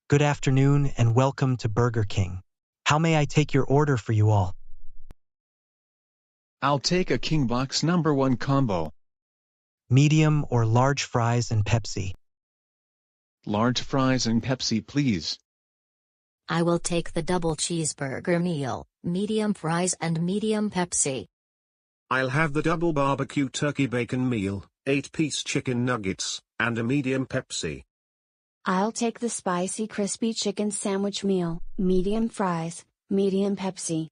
Good afternoon and welcome to Burger King. How may I take your order for you all? I'll take a King Box #1 combo. Medium or large fries and Pepsi? Large fries and Pepsi, please. I will take the double cheeseburger meal, medium fries and medium Pepsi. I'll have the double barbecue turkey bacon meal, 8-piece chicken nuggets, and a medium Pepsi. I'll take the spicy crispy chicken sandwich meal, medium fries, medium Pepsi.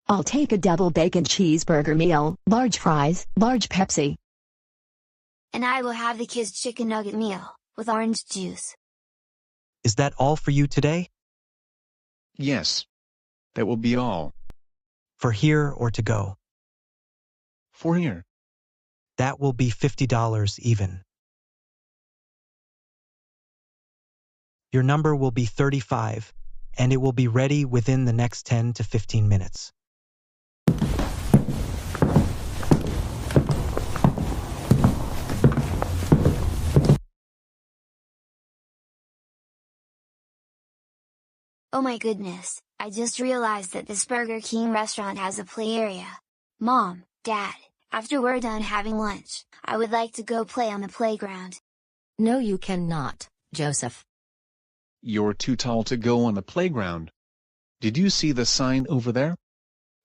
I'll take a double bacon cheeseburger meal, large fries, large Pepsi. And I will have the kids' chicken nugget meal, with orange juice. Is that all for you today? Yes. That will be all. For here or to go? For here. That will be $50 even. Your number will be 35, and it will be ready within the next 10 to 15 minutes. Oh my goodness, I just realized that this Burger King restaurant has a play area. Mom, Dad, after we're done having lunch, I would like to go play on the playground. No, you cannot, Joseph. You're too tall to go on the playground. Did you see the sign over there?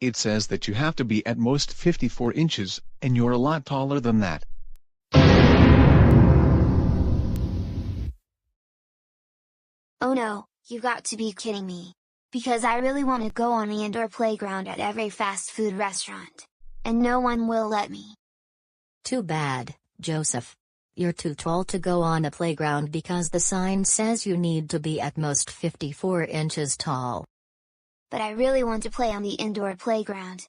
It says that you have to be at most 54 inches, and you're a lot taller than that. Oh no, you got to be kidding me. Because I really want to go on the indoor playground at every fast food restaurant. And no one will let me. Too bad, Joseph. You're too tall to go on a playground because the sign says you need to be at most 54 inches tall. But I really want to play on the indoor playground.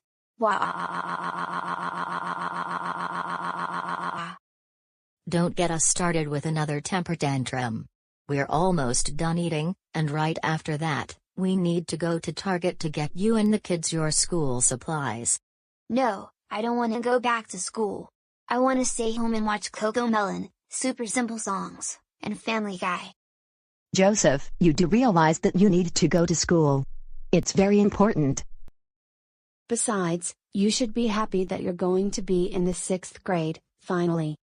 Don't get us started with another temper tantrum. We're almost done eating, and right after that, we need to go to Target to get you and the kids your school supplies. No, I don't want to go back to school. I want to stay home and watch CoComelon, Super Simple Songs, and Family Guy. Joseph, you do realize that you need to go to school. It's very important. Besides, you should be happy that you're going to be in the 6th grade, finally.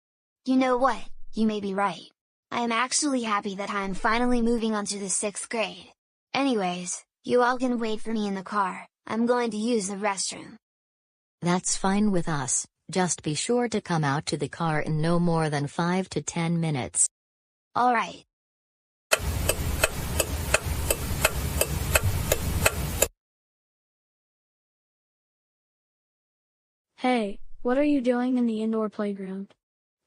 You know what, you may be right. I am actually happy that I am finally moving on to the 6th grade. Anyways, you all can wait for me in the car, I'm going to use the restroom. That's fine with us, just be sure to come out to the car in no more than 5 to 10 minutes. Alright. Hey, what are you doing in the indoor playground?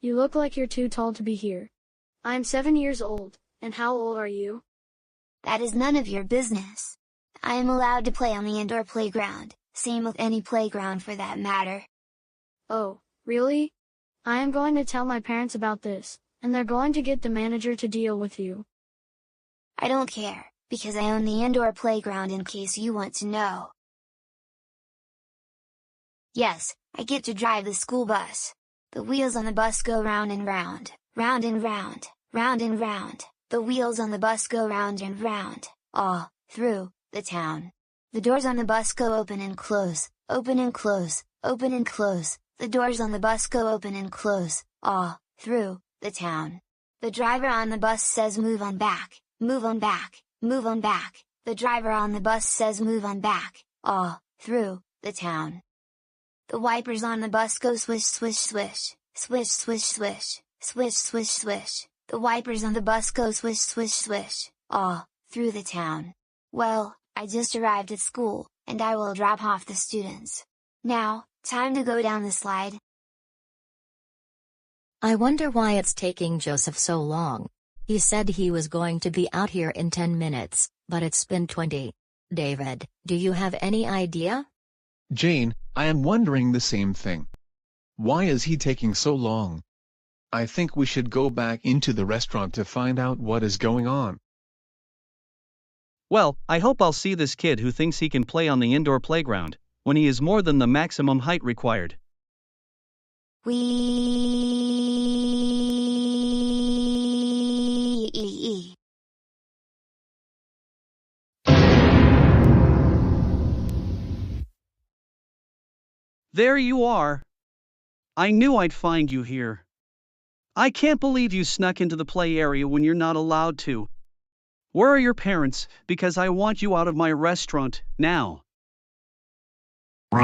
You look like you're too tall to be here. I'm 7 years old, and how old are you? That is none of your business. I am allowed to play on the indoor playground, same with any playground for that matter. Oh, really? I am going to tell my parents about this, and they're going to get the manager to deal with you. I don't care, because I own the indoor playground in case you want to know. Yes, I get to drive the school bus. The wheels on the bus go round and round, round and round, round and round. The wheels on the bus go round and round, all through the town. The doors on the bus go open and close, open and close, open and close. The doors on the bus go open and close, all through the town. The driver on the bus says move on back, move on back, move on back. The driver on the bus says move on back, all through the town. The wipers on the bus go swish swish swish, swish swish swish, swish swish swish. The wipers on the bus go swish swish swish, all through the town. Well, I just arrived at school, and I will drop off the students. Now, time to go down the slide. I wonder why it's taking Joseph so long. He said he was going to be out here in 10 minutes, but it's been 20. David, do you have any idea? Jane, I am wondering the same thing. Why is he taking so long? I think we should go back into the restaurant to find out what is going on. Well, I hope I'll see this kid who thinks he can play on the indoor playground, when he is more than the maximum height required. We There you are. I knew I'd find you here. I can't believe you snuck into the play area when you're not allowed to. Where are your parents? Because I want you out of my restaurant, now. I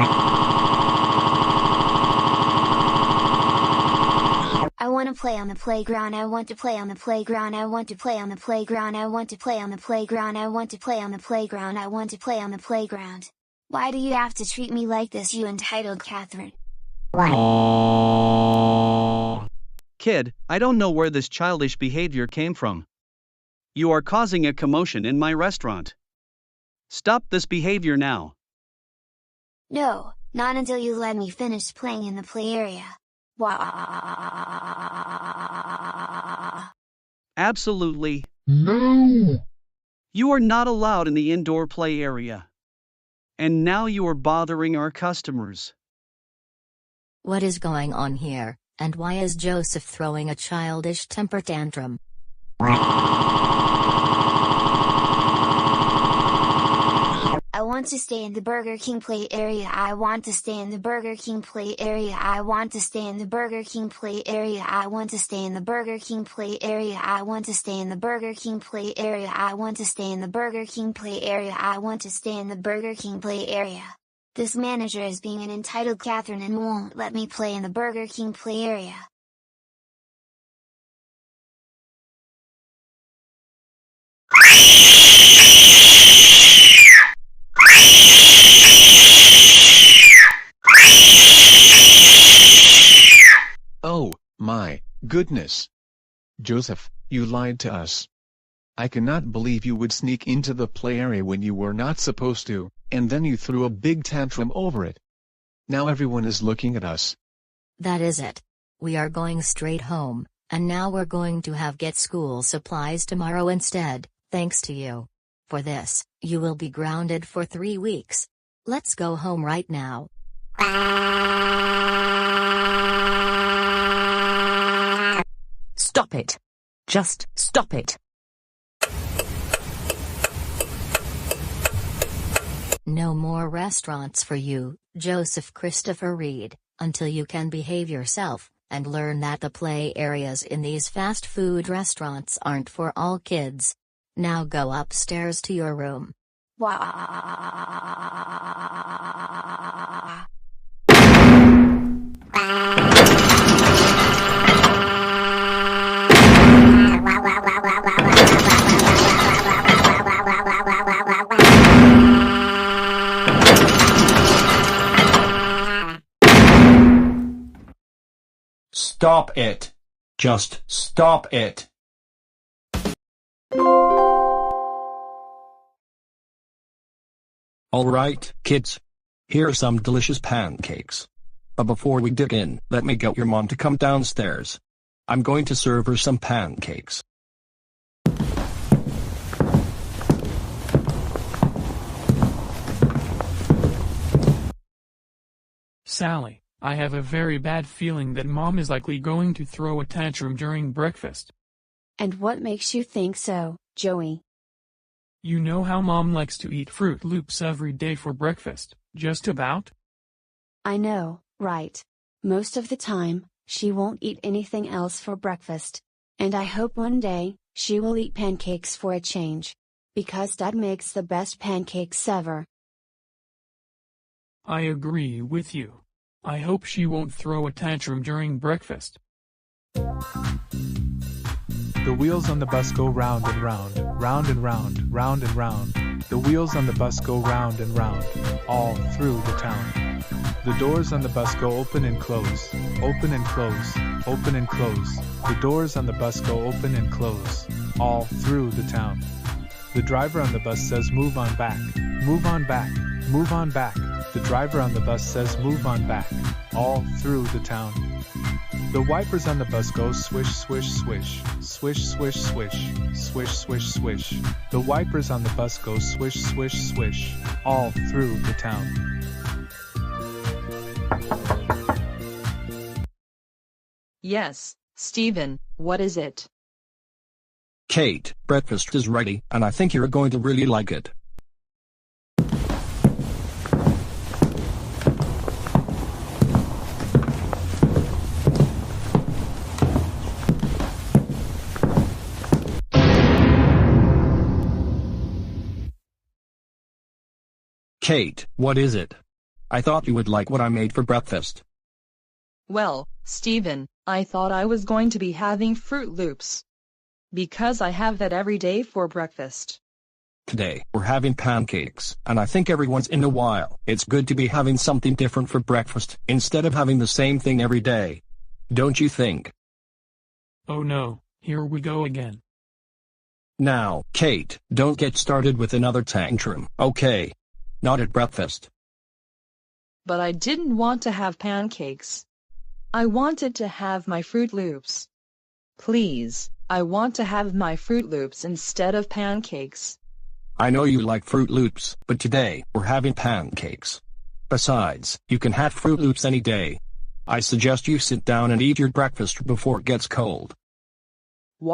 want to play on the playground. I want to play on the playground. I want to play on the playground. I want to play on the playground. I want to play on the playground. I want to play on the playground. Why do you have to treat me like this, you entitled Catherine? Kid, I don't know where this childish behavior came from. You are causing a commotion in my restaurant. Stop this behavior now. No, not until you let me finish playing in the play area. Absolutely. No! You are not allowed in the indoor play area. And now you are bothering our customers. What is going on here, and why is Joseph throwing a childish temper tantrum? I want to stay in the Burger King play area. I want to stay in the Burger King play area. I want to stay in the Burger King play area. I want to stay in the Burger King play area. I want to stay in the Burger King play area. I want to stay in the Burger King play area. I want to stay in the Burger King play area. This manager is being an entitled Catherine and won't let me play in the Burger King play area. Oh, my goodness. Joseph, you lied to us. I cannot believe you would sneak into the play area when you were not supposed to, and then you threw a big tantrum over it. Now everyone is looking at us. That is it. We are going straight home, and now we're going to get school supplies tomorrow instead, thanks to you. For this, you will be grounded for 3 weeks. Let's go home right now. Stop it. Just stop it. No more restaurants for you, Joseph Christopher Reed, until you can behave yourself, and learn that the play areas in these fast food restaurants aren't for all kids. Now go upstairs to your room. Stop it. Just stop it. Alright, kids. Here are some delicious pancakes. But before we dig in, let me get your mom to come downstairs. I'm going to serve her some pancakes. Sally, I have a very bad feeling that Mom is likely going to throw a tantrum during breakfast. And what makes you think so, Joey? You know how Mom likes to eat Fruit Loops every day for breakfast, just about? I know, right. Most of the time, she won't eat anything else for breakfast. And I hope one day, she will eat pancakes for a change. Because Dad makes the best pancakes ever. I agree with you. I hope she won't throw a tantrum during breakfast. The wheels on the bus go round and round, round and round, round and round. The wheels on the bus go round and round, all through the town. The doors on the bus go open and close, open and close, open and close. The doors on the bus go open and close, all through the town. The driver on the bus says move on back, move on back, move on back. The driver on the bus says move on back, all through the town. The wipers on the bus go swish, swish, swish, swish, swish, swish, swish, swish, swish. The wipers on the bus go swish, swish, swish, all through the town. Yes, Stephen, what is it? Kate, breakfast is ready, and I think you're going to really like it. Kate, what is it? I thought you would like what I made for breakfast. Well, Stephen, I thought I was going to be having Fruit Loops. Because I have that every day for breakfast. Today, we're having pancakes, and I think every once in a while, it's good to be having something different for breakfast, instead of having the same thing every day. Don't you think? Oh no, here we go again. Now, Kate, don't get started with another tantrum, okay? Not at breakfast. But I didn't want to have pancakes. I wanted to have my Fruit Loops. Please, I want to have my Fruit Loops instead of pancakes. I know you like Fruit Loops, but today, we're having pancakes. Besides, you can have Fruit Loops any day. I suggest you sit down and eat your breakfast before it gets cold. I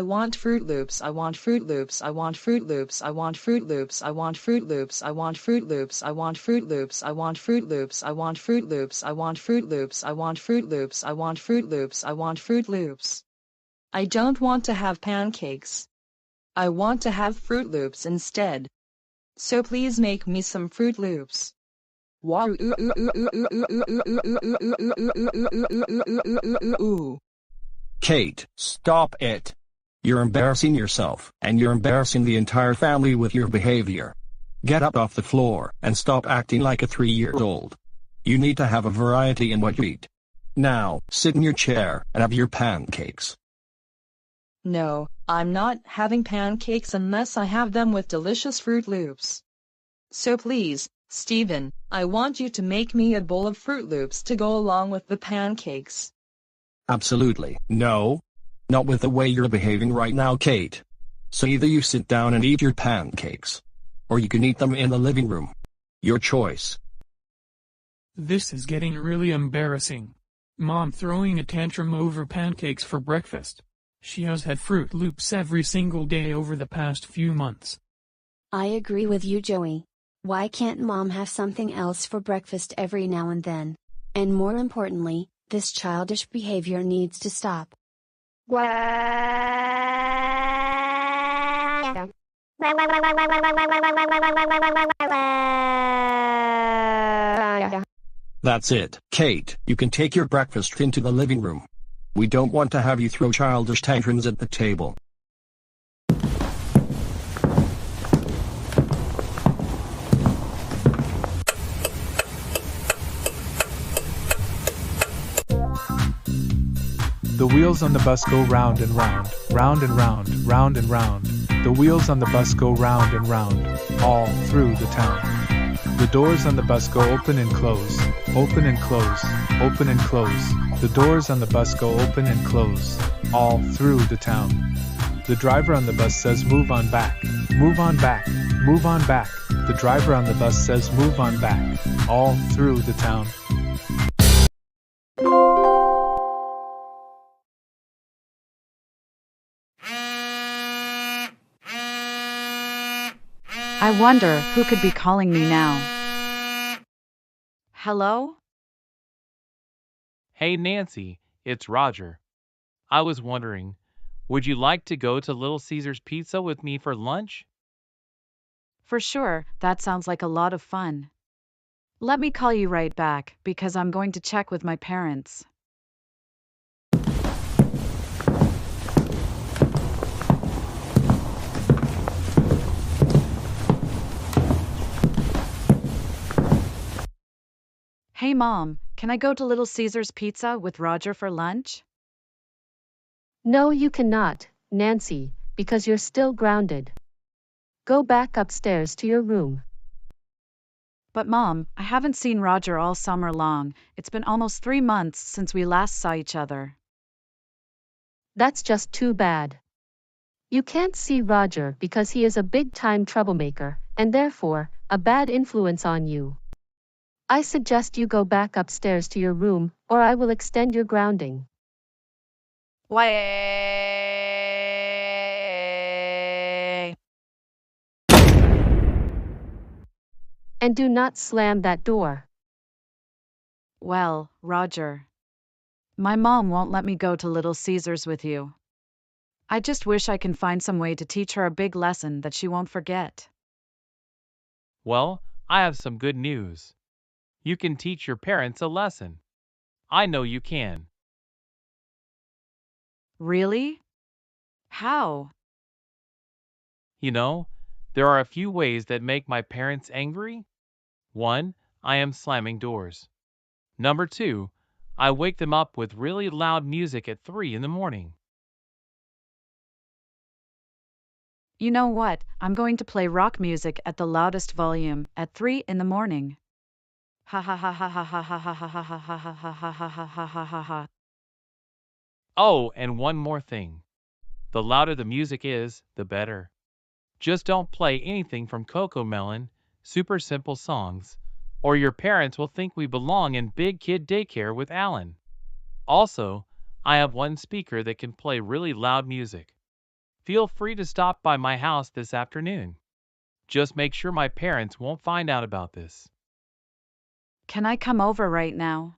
want Fruit Loops, I want Fruit Loops, I want Fruit Loops, I want Fruit Loops, I want Fruit Loops, I want Fruit Loops, I want Fruit Loops, I want Fruit Loops, I want Fruit Loops, I want Fruit Loops, I want Fruit Loops, I want Fruit Loops, I want Fruit Loops. I don't want to have pancakes. I want to have Fruit Loops instead. So please make me some Fruit Loops. Ooh. Kate, stop it. You're embarrassing yourself, and you're embarrassing the entire family with your behavior. Get up off the floor, and stop acting like a 3-year-old. You need to have a variety in what you eat. Now, sit in your chair, and have your pancakes. No, I'm not having pancakes unless I have them with delicious Fruit Loops. So please, Stephen, I want you to make me a bowl of Fruit Loops to go along with the pancakes. Absolutely, no. Not with the way you're behaving right now, Kate. So either you sit down and eat your pancakes, or you can eat them in the living room. Your choice. This is getting really embarrassing. Mom throwing a tantrum over pancakes for breakfast. She has had Fruit Loops every single day over the past few months. I agree with you, Joey. Why can't mom have something else for breakfast every now and then? And more importantly, this childish behavior needs to stop. That's it, Kate. You can take your breakfast into the living room. We don't want to have you throw childish tantrums at the table. The wheels on the bus go round and round, round and round, round and round. The wheels on the bus go round and round, all through the town. The doors on the bus go open and close, open and close, open and close. The doors on the bus go open and close, all through the town. The driver on the bus says move on back, move on back, move on back. The driver on the bus says move on back, all through the town. I wonder who could be calling me now. Hello? Hey Nancy, it's Roger. I was wondering, would you like to go to Little Caesar's Pizza with me for lunch? For sure, that sounds like a lot of fun. Let me call you right back, because I'm going to check with my parents. Hey Mom, can I go to Little Caesar's Pizza with Roger for lunch? No, you cannot, Nancy, because you're still grounded. Go back upstairs to your room. But Mom, I haven't seen Roger all summer long. It's been almost 3 months since we last saw each other. That's just too bad. You can't see Roger because he is a big-time troublemaker, and therefore, a bad influence on you. I suggest you go back upstairs to your room, or I will extend your grounding. Why? And do not slam that door. Well, Roger. My mom won't let me go to Little Caesar's with you. I just wish I can find some way to teach her a big lesson that she won't forget. Well, I have some good news. You can teach your parents a lesson. I know you can. Really? How? You know, there are a few ways that make my parents angry. 1. I am slamming doors. Number 2. I wake them up with really loud music at 3 in the morning. You know what? I'm going to play rock music at the loudest volume at 3 in the morning. Ha ha ha ha ha ha ha ha ha ha ha ha ha ha ha ha ha ha ha. Oh, and one more thing. The louder the music is, the better. Just don't play anything from Coco Melon, super simple songs, or your parents will think we belong in big kid daycare with Alan. Also, I have one speaker that can play really loud music. Feel free to stop by my house this afternoon. Just make sure my parents won't find out about this. Can I come over right now?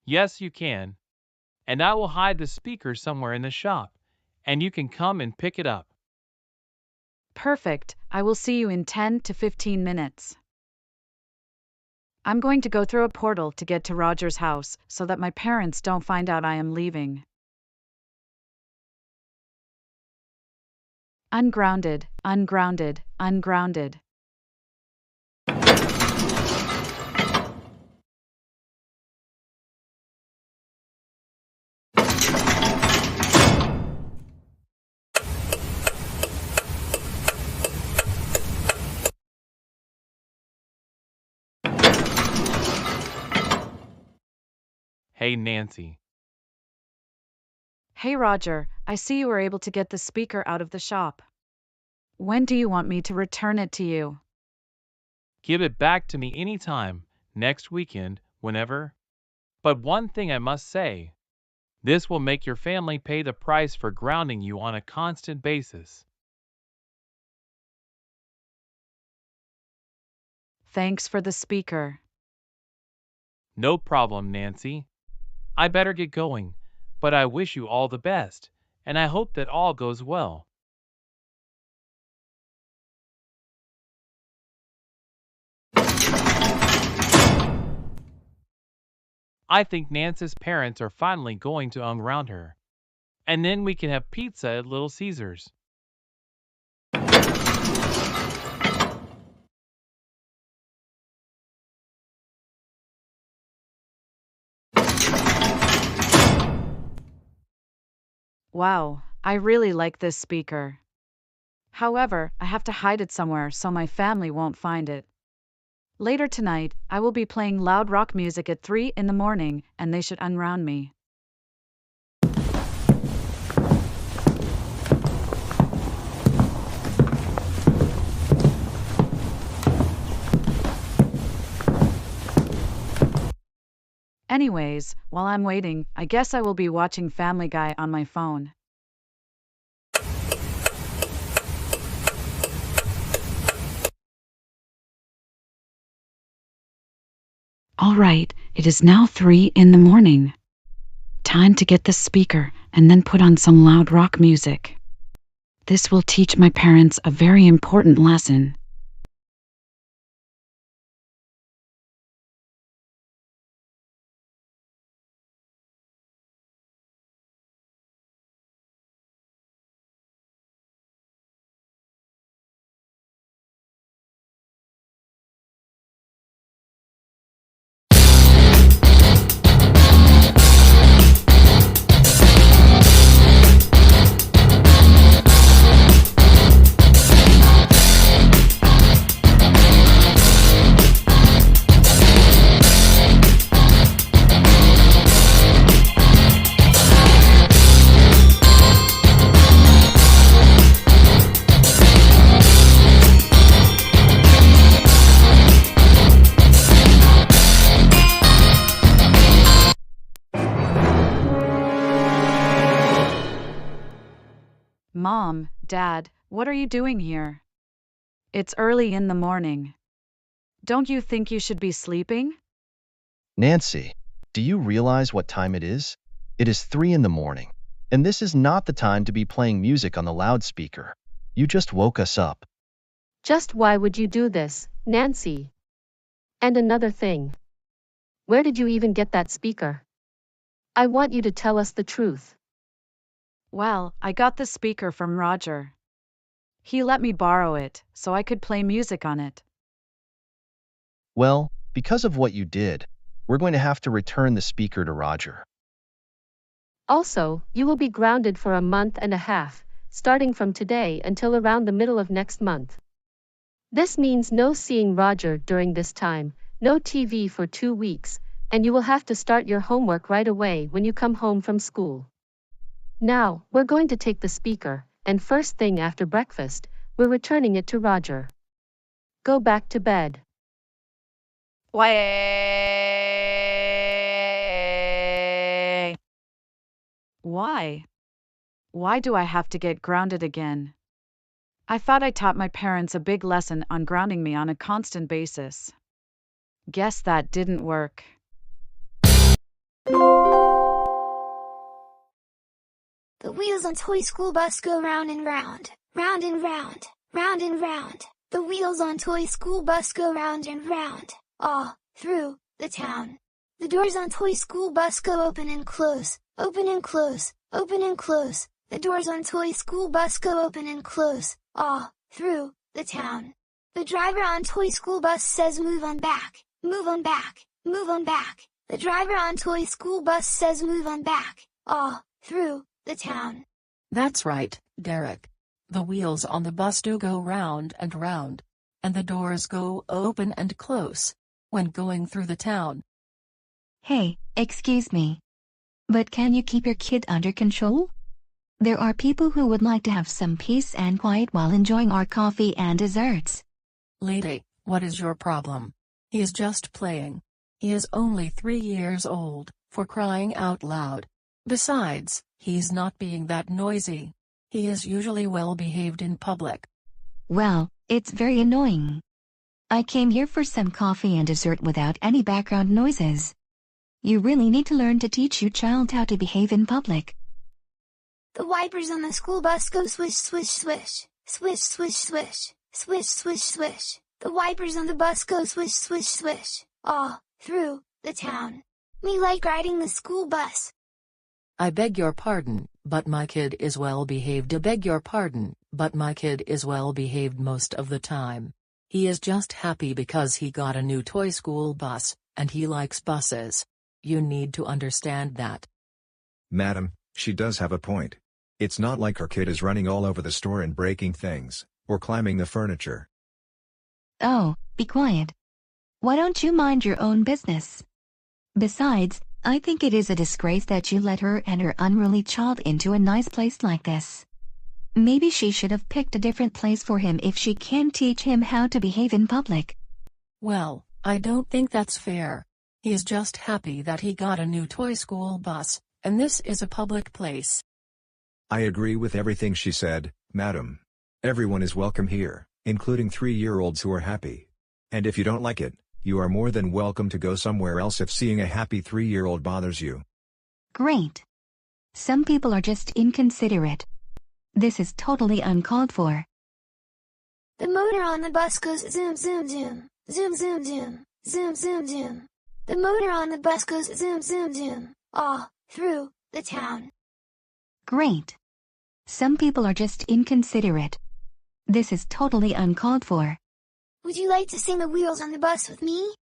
Yes, you can. And I will hide the speaker somewhere in the shop, and you can come and pick it up. Perfect. I will see you in 10 to 15 minutes. I'm going to go through a portal to get to Roger's house so that my parents don't find out I am leaving. Ungrounded, ungrounded, ungrounded. Hey, Nancy. Hey Roger, I see you were able to get the speaker out of the shop. When do you want me to return it to you? Give it back to me anytime, next weekend, whenever. But one thing I must say. This will make your family pay the price for grounding you on a constant basis. Thanks for the speaker. No problem, Nancy. I better get going, but I wish you all the best, and I hope that all goes well. I think Nancy's parents are finally going to unground her. And then we can have pizza at Little Caesars. Wow, I really like this speaker. However, I have to hide it somewhere so my family won't find it. Later tonight, I will be playing loud rock music at 3 in the morning, and they should unround me. Anyways, while I'm waiting, I guess I will be watching Family Guy on my phone. All right, it is now 3 in the morning. Time to get the speaker and then put on some loud rock music. This will teach my parents a very important lesson. Mom, Dad, what are you doing here? It's early in the morning. Don't you think you should be sleeping? Nancy, do you realize what time it is? It is 3 in the morning. And this is not the time to be playing music on the loudspeaker. You just woke us up. Just why would you do this, Nancy? And another thing. Where did you even get that speaker? I want you to tell us the truth. Well, I got the speaker from Roger. He let me borrow it, so I could play music on it. Well, because of what you did, we're going to have to return the speaker to Roger. Also, you will be grounded for a month and a half, starting from today until around the middle of next month. This means no seeing Roger during this time, no TV for 2 weeks, and you will have to start your homework right away when you come home from school. Now, we're going to take the speaker, and first thing after breakfast, we're returning it to Roger. Go back to bed. Why? Why do I have to get grounded again? I thought I taught my parents a big lesson on grounding me on a constant basis. Guess that didn't work. The wheels on toy school bus go round and round, round and round, round and round. The wheels on toy school bus go round and round, all through the town. The doors on toy school bus go open and close, open and close, open and close. The doors on toy school bus go open and close, all through the town. The driver on toy school bus says move on back, move on back, move on back. The driver on toy school bus says move on back, all through the town. That's right, Derek. The wheels on the bus do go round and round, and the doors go open and close when going through the town. Hey, excuse me. But can you keep your kid under control? There are people who would like to have some peace and quiet while enjoying our coffee and desserts. Lady, what is your problem? He is just playing. He is only 3 years old, for crying out loud. Besides, he's not being that noisy. He is usually well behaved in public. Well, it's very annoying. I came here for some coffee and dessert without any background noises. You really need to learn to teach your child how to behave in public. The wipers on the school bus go swish swish swish, swish swish swish, swish swish swish. The wipers on the bus go swish swish swish, all through the town. Me like riding the school bus. I beg your pardon, but my kid is well behaved. I beg your pardon, but my kid is well behaved most of the time. He is just happy because he got a new toy school bus, and he likes buses. You need to understand that. Madam, she does have a point. It's not like her kid is running all over the store and breaking things, or climbing the furniture. Oh, be quiet. Why don't you mind your own business? Besides, I think it is a disgrace that you let her and her unruly child into a nice place like this. Maybe she should have picked a different place for him if she can't teach him how to behave in public. Well, I don't think that's fair. He is just happy that he got a new toy school bus, and this is a public place. I agree with everything she said, madam. Everyone is welcome here, including 3-year-olds who are happy. And if you don't like it, you are more than welcome to go somewhere else if seeing a happy 3-year-old bothers you. Great. Some people are just inconsiderate. This is totally uncalled for. The motor on the bus goes zoom zoom zoom, zoom zoom zoom, zoom zoom zoom. The motor on the bus goes zoom zoom zoom, all through the town. Great. Some people are just inconsiderate. This is totally uncalled for. Would you like to sing the wheels on the bus with me?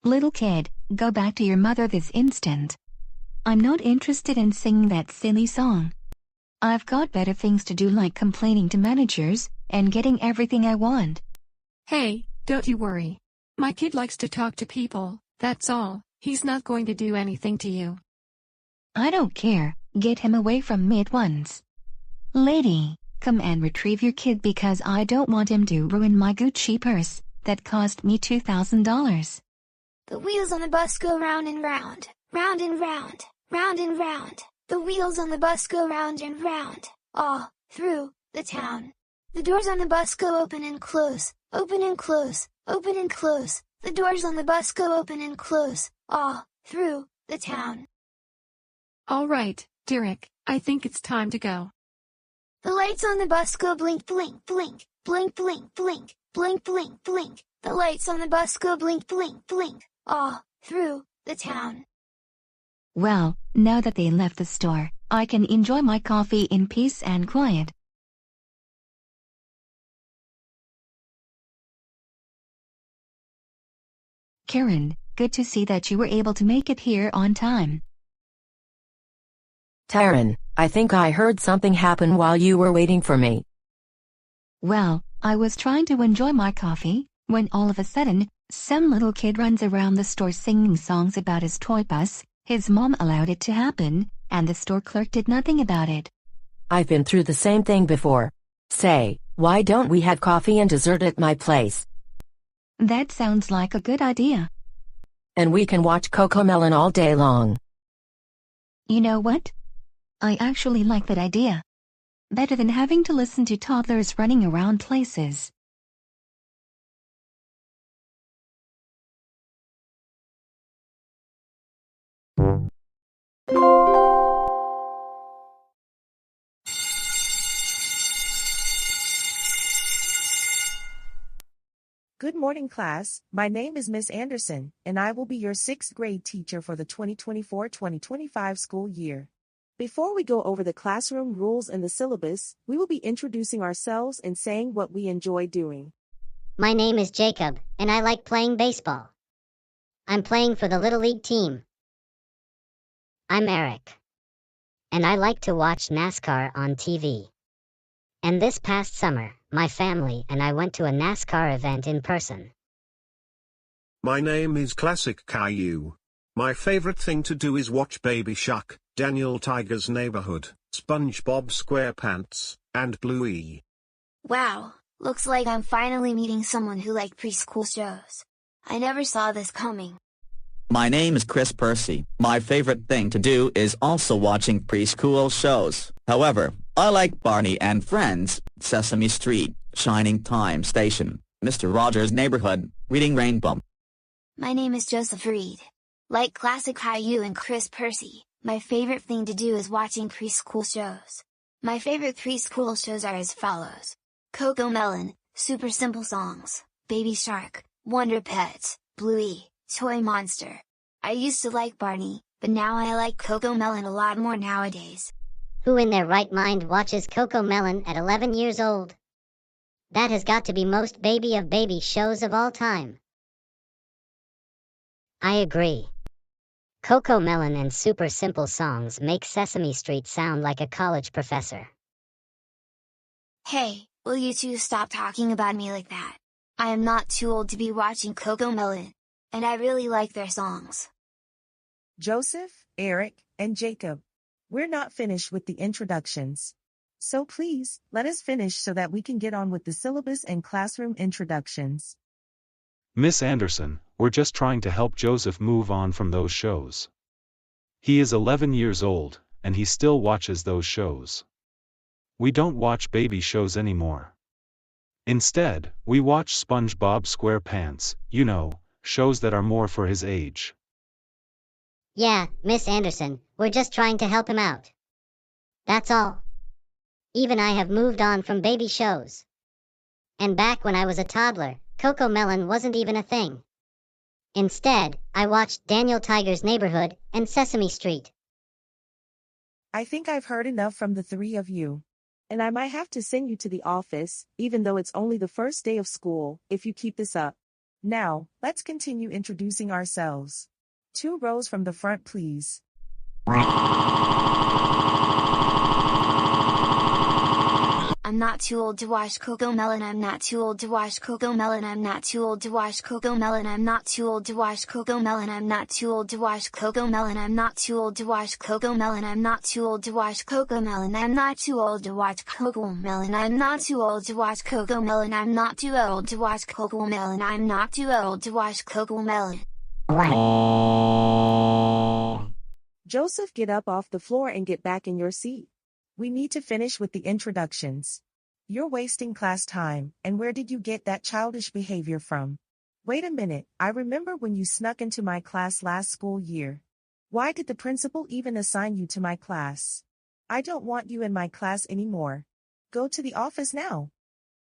Little kid, go back to your mother this instant. I'm not interested in singing that silly song. I've got better things to do like complaining to managers and getting everything I want. Hey, don't you worry. My kid likes to talk to people, that's all. He's not going to do anything to you. I don't care. Get him away from me at once. Lady, come and retrieve your kid because I don't want him to ruin my Gucci purse that cost me $2,000. The wheels on the bus go round and round, round and round, round and round. The wheels on the bus go round and round, all through the town. The doors on the bus go open and close, open and close, open and close. The doors on the bus go open and close, all through the town. All right, Derek, I think it's time to go. The lights on the bus go blink blink blink, blink blink blink, blink blink blink. The lights on the bus go blink blink blink, all through the town. Well, now that they left the store, I can enjoy my coffee in peace and quiet. Karen, good to see that you were able to make it here on time. Taryn, I think I heard something happen while you were waiting for me. Well, I was trying to enjoy my coffee, when all of a sudden, some little kid runs around the store singing songs about his toy bus. His mom allowed it to happen, and the store clerk did nothing about it. I've been through the same thing before. Say, why don't we have coffee and dessert at my place? That sounds like a good idea. And we can watch CoComelon all day long. You know what? I actually like that idea. Better than having to listen to toddlers running around places. Good morning, class. My name is Miss Anderson, and I will be your 6th grade teacher for the 2024-2025 school year. Before we go over the classroom rules and the syllabus, we will be introducing ourselves and saying what we enjoy doing. My name is Jacob, and I like playing baseball. I'm playing for the Little League team. I'm Eric, and I like to watch NASCAR on TV. And this past summer, my family and I went to a NASCAR event in person. My name is Classic Caillou. My favorite thing to do is watch Baby Shark, Daniel Tiger's Neighborhood, SpongeBob SquarePants, and Bluey. Wow, looks like I'm finally meeting someone who likes preschool shows. I never saw this coming. My name is Chris Percy. My favorite thing to do is also watching preschool shows. However, I like Barney and Friends, Sesame Street, Shining Time Station, Mr. Rogers' Neighborhood, Reading Rainbow. My name is Joseph Reed. Like Classic Caillou and Chris Percy, my favorite thing to do is watching preschool shows. My favorite preschool shows are as follows: CoComelon, Super Simple Songs, Baby Shark, Wonder Pets, Bluey, Toy Monster. I used to like Barney, but now I like CoComelon a lot more nowadays. Who in their right mind watches CoComelon at 11 years old? That has got to be most baby of baby shows of all time. I agree. CoComelon and Super Simple Songs make Sesame Street sound like a college professor. Hey, will you two stop talking about me like that? I am not too old to be watching CoComelon, and I really like their songs. Joseph, Eric, and Jacob. We're not finished with the introductions. So please, let us finish so that we can get on with the syllabus and classroom introductions. Miss Anderson, we're just trying to help Joseph move on from those shows. He is 11 years old, and he still watches those shows. We don't watch baby shows anymore. Instead, we watch SpongeBob SquarePants, shows that are more for his age. Yeah, Miss Anderson, we're just trying to help him out. That's all. Even I have moved on from baby shows. And back when I was a toddler, CoComelon wasn't even a thing. Instead, I watched Daniel Tiger's Neighborhood and Sesame Street. I think I've heard enough from the three of you. And I might have to send you to the office, even though it's only the first day of school, if you keep this up. Now, let's continue introducing ourselves. 2 rows from the front, please. I'm not too old to watch CoComelon. I'm not too old to watch CoComelon. I'm not too old to watch CoComelon. I'm not too old to watch CoComelon. I'm not too old to watch CoComelon. I'm not too old to watch CoComelon. I'm not too old to watch CoComelon. I'm not too old to watch CoComelon. I'm not too old to watch CoComelon. I'm not too old to watch CoComelon. I'm not too old to watch CoComelon. Joseph, get up off the floor and get back in your seat. We need to finish with the introductions. You're wasting class time, and where did you get that childish behavior from? Wait a minute, I remember when you snuck into my class last school year. Why did the principal even assign you to my class? I don't want you in my class anymore. Go to the office now.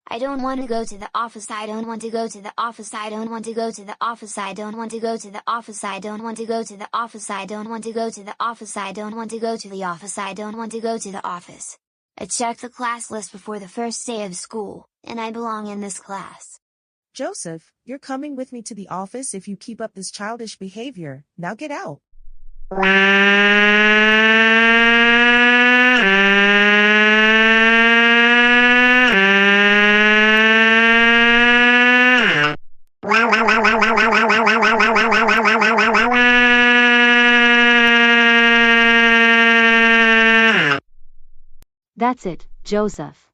I don't want to go to the office. I don't want to go to the office. I don't want to go to the office. I don't want to go to the office. I don't want to go to the office. I don't want to go to the office. I don't want to go to the office. I don't want to go to the office. I checked the class list before the first day of school, and I belong in this class. Joseph, you're coming with me to the office if you keep up this childish behavior. Now get out. That's it, Joseph.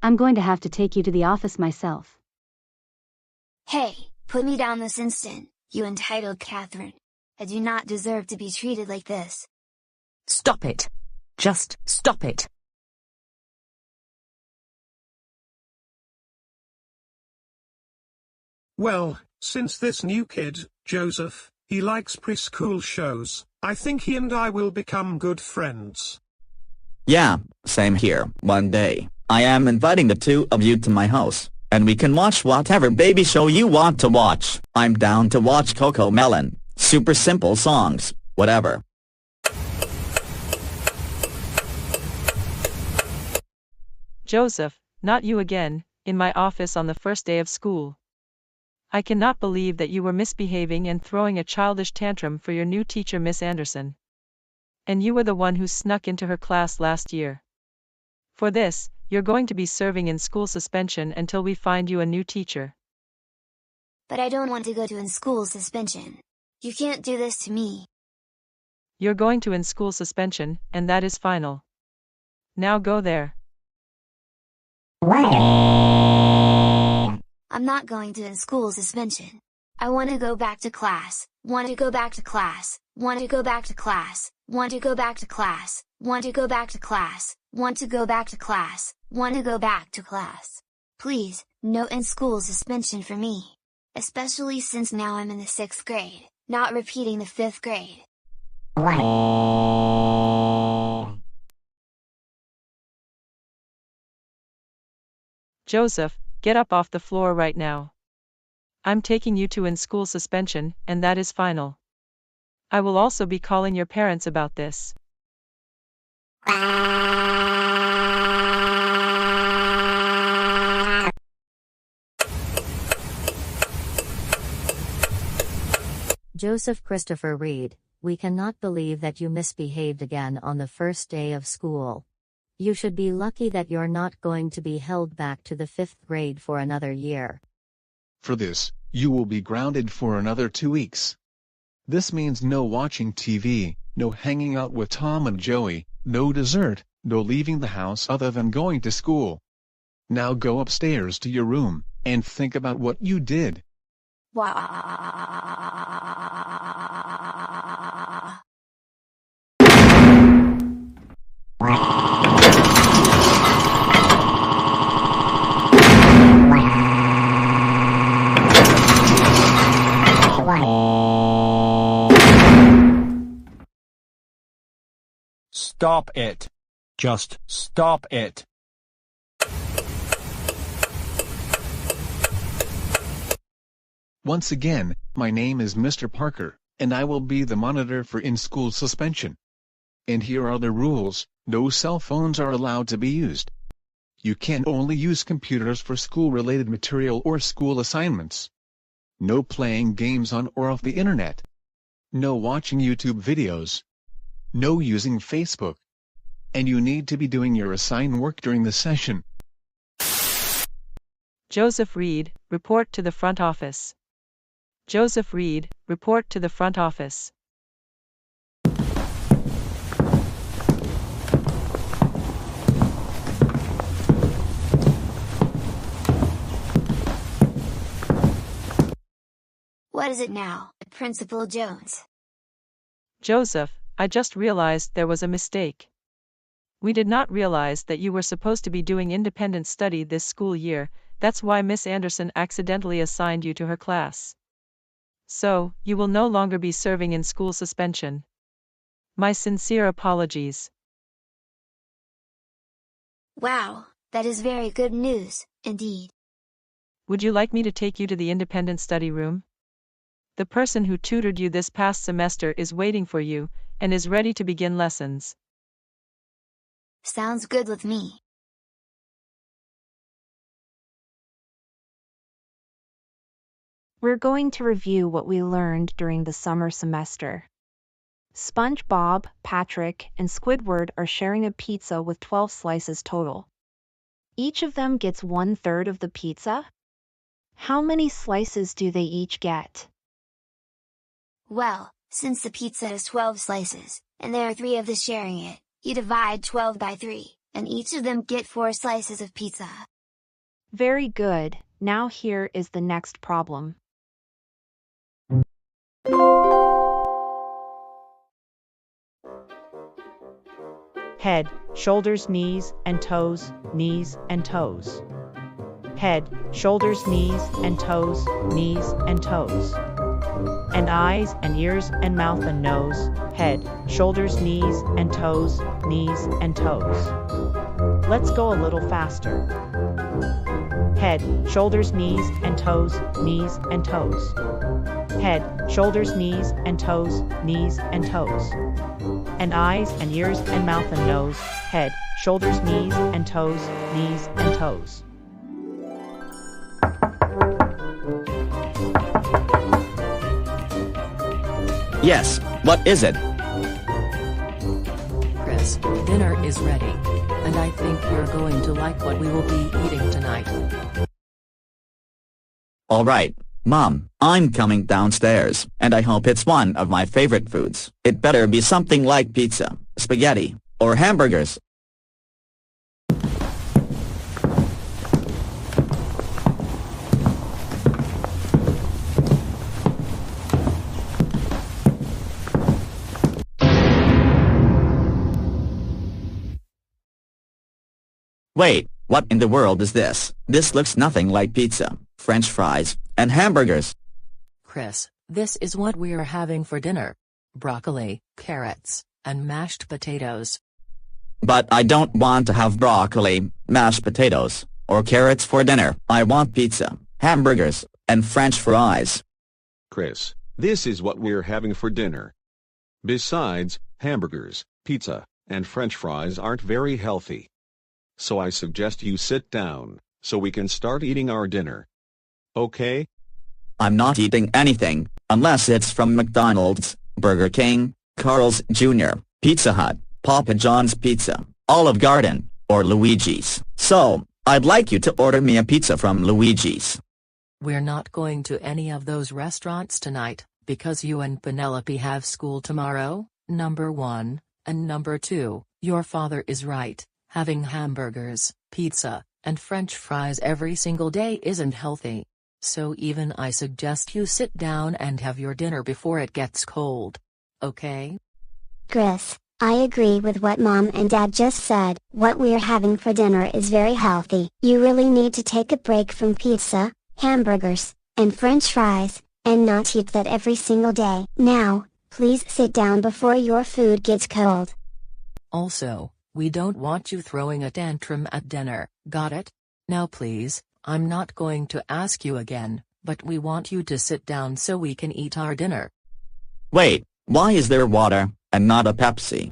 I'm going to have to take you to the office myself. Hey, put me down this instant, you entitled Catherine. I do not deserve to be treated like this. Stop it. Just stop it. Well, since this new kid, Joseph, he likes preschool shows, I think he and I will become good friends. Yeah, same here. One day, I am inviting the two of you to my house, and we can watch whatever baby show you want to watch. I'm down to watch Coco Melon, super simple songs, whatever. Joseph, not you again, in my office on the first day of school. I cannot believe that you were misbehaving and throwing a childish tantrum for your new teacher, Miss Anderson. And you were the one who snuck into her class last year. For this, you're going to be serving in school suspension until we find you a new teacher. But I don't want to go to in-school suspension. You can't do this to me. You're going to in-school suspension, and that is final. Now go there. I'm not going to in-school suspension. I want to go back to class, want to go back to class, want to go back to class, want to go back to class, want to go back to class, want to go back to class, want to go back to class. Please, no in-school suspension for me. Especially since now I'm in the 6th grade, not repeating the 5th grade. Joseph, get up off the floor right now. I'm taking you to in-school suspension, and that is final. I will also be calling your parents about this. Joseph Christopher Reed, we cannot believe that you misbehaved again on the first day of school. You should be lucky that you're not going to be held back to the 5th grade for another year. For this, you will be grounded for another 2 weeks. This means no watching TV, no hanging out with Tom and Joey, no dessert, no leaving the house other than going to school. Now go upstairs to your room, and think about what you did. Stop it. Just stop it. Once again, my name is Mr. Parker, and I will be the monitor for in-school suspension. And here are the rules: no cell phones are allowed to be used. You can only use computers for school-related material or school assignments. No playing games on or off the internet. No watching YouTube videos. No using Facebook. And you need to be doing your assigned work during the session. Joseph Reed, report to the front office. Joseph Reed, report to the front office. What is it now, Principal Jones? Joseph, I just realized there was a mistake. We did not realize that you were supposed to be doing independent study this school year. That's why Miss Anderson accidentally assigned you to her class. So, you will no longer be serving in school suspension. My sincere apologies. Wow, that is very good news, indeed. Would you like me to take you to the independent study room? The person who tutored you this past semester is waiting for you, and is ready to begin lessons. Sounds good with me. We're going to review what we learned during the summer semester. SpongeBob, Patrick, and Squidward are sharing a pizza with 12 slices total. Each of them gets 1/3 of the pizza? How many slices do they each get? Well, since the pizza is 12 slices, and there are 3 of us sharing it, you divide 12 by 3, and each of them get 4 slices of pizza. Very good. Now here is the next problem. Head, shoulders, knees, and toes, knees, and toes. Head, shoulders, knees, and toes, knees, and toes. And eyes, and ears, and mouth, and nose, head, shoulders, knees, and toes, knees, and toes. Let's go a little faster. Head, shoulders, knees, and toes, knees, and toes. Head, shoulders, knees, and toes, knees, and toes. And eyes, and ears, and mouth, and nose, head, shoulders, knees, and toes, knees, and toes. Yes, what is it? Chris, dinner is ready. And I think you're going to like what we will be eating tonight. Alright, Mom, I'm coming downstairs, and I hope it's one of my favorite foods. It better be something like pizza, spaghetti, or hamburgers. Wait, what in the world is this? This looks nothing like pizza, French fries, and hamburgers. Chris, this is what we're having for dinner. Broccoli, carrots, and mashed potatoes. But I don't want to have broccoli, mashed potatoes, or carrots for dinner. I want pizza, hamburgers, and French fries. Chris, this is what we're having for dinner. Besides, hamburgers, pizza, and French fries aren't very healthy. So I suggest you sit down, so we can start eating our dinner. Okay? I'm not eating anything, unless it's from McDonald's, Burger King, Carl's Jr., Pizza Hut, Papa John's Pizza, Olive Garden, or Luigi's. So, I'd like you to order me a pizza from Luigi's. We're not going to any of those restaurants tonight, because you and Penelope have school tomorrow, number 1, and number 2, your father is right. Having hamburgers, pizza, and French fries every single day isn't healthy. So even I suggest you sit down and have your dinner before it gets cold. Okay? Chris, I agree with what Mom and Dad just said. What we're having for dinner is very healthy. You really need to take a break from pizza, hamburgers, and French fries, and not eat that every single day. Now, please sit down before your food gets cold. Also, we don't want you throwing a tantrum at dinner, got it? Now please, I'm not going to ask you again, but we want you to sit down so we can eat our dinner. Wait, why is there water, and not a Pepsi?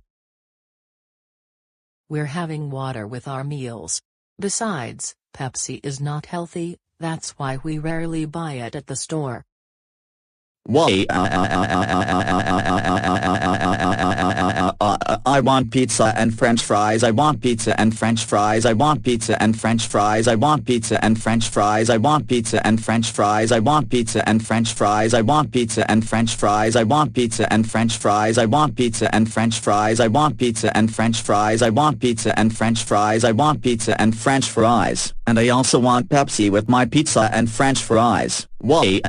We're having water with our meals. Besides, Pepsi is not healthy, that's why we rarely buy it at the store. Why? I want pizza and French fries. I want pizza and French fries. I want pizza and French fries. I want pizza and French fries. I want pizza and French fries. I want pizza and French fries. I want pizza and French fries. I want pizza and French fries. I want pizza and French fries. I want pizza and French fries. I want pizza and French fries. I want pizza and French fries. And I also want Pepsi with my pizza and French fries. Why?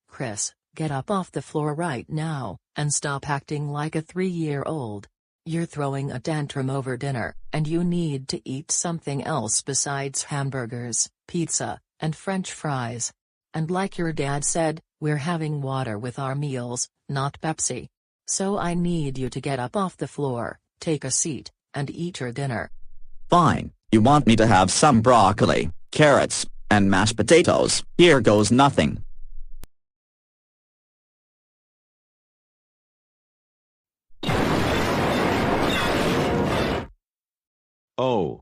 Chris, get up off the floor right now, and stop acting like a 3-year-old. You're throwing a tantrum over dinner, and you need to eat something else besides hamburgers, pizza, and French fries. And like your dad said, we're having water with our meals, not Pepsi. So I need you to get up off the floor, take a seat, and eat your dinner. Fine, you want me to have some broccoli, carrots, and mashed potatoes. Here goes nothing. Oh.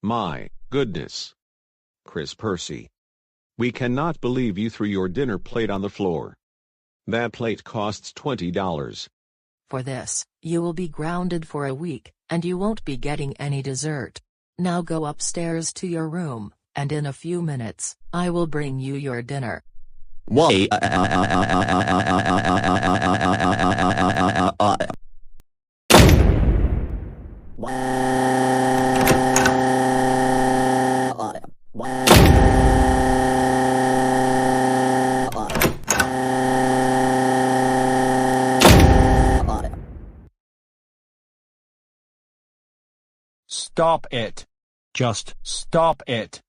My goodness. Chris Percy. We cannot believe you threw your dinner plate on the floor. That plate costs $20. For this, you will be grounded for a week, and you won't be getting any dessert. Now go upstairs to your room, and in a few minutes, I will bring you your dinner. Why? Stop it. Just stop it.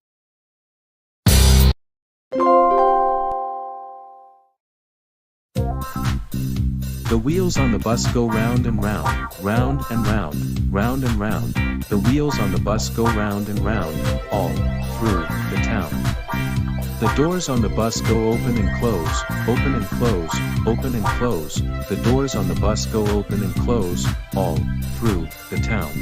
The wheels on the bus go round and round, round and round, round and round. The wheels on the bus go round and round, all through the town. The doors on the bus go open and close, open and close, open and close. The doors on the bus go open and close, all through the town.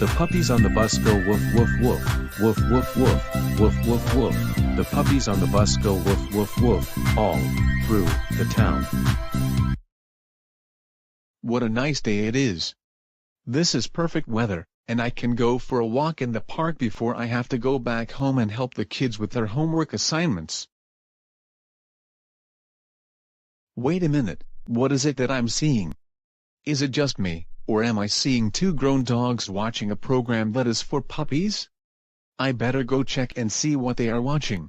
The puppies on the bus go woof woof woof, woof woof woof, woof woof woof. The puppies on the bus go woof woof woof, all through the town. What a nice day it is. This is perfect weather, and I can go for a walk in the park before I have to go back home and help the kids with their homework assignments. Wait a minute, what is it that I'm seeing? Is it just me, or am I seeing two grown dogs watching a program that is for puppies? I better go check and see what they are watching.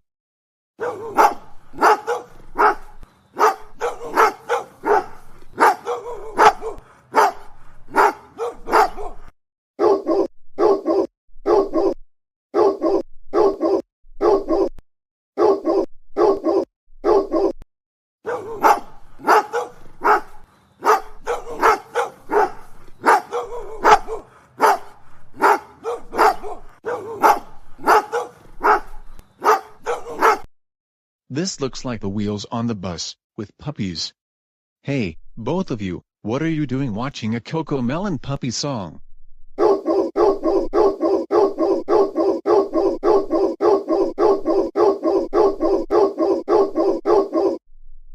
This looks like the wheels on the bus, with puppies. Hey, both of you, what are you doing watching a CoComelon puppy song?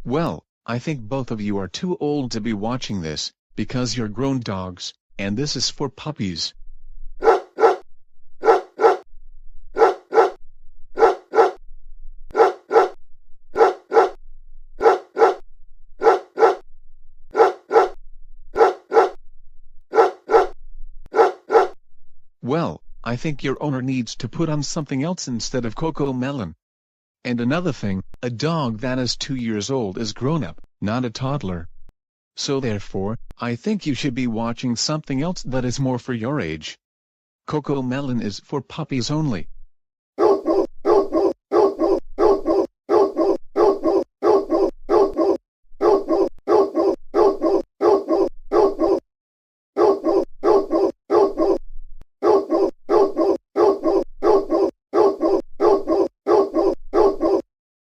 Well, I think both of you are too old to be watching this, because you're grown dogs, and this is for puppies. Well, I think your owner needs to put on something else instead of CoComelon. And another thing, a dog that is 2 years old is grown up, not a toddler. So therefore, I think you should be watching something else that is more for your age. CoComelon is for puppies only.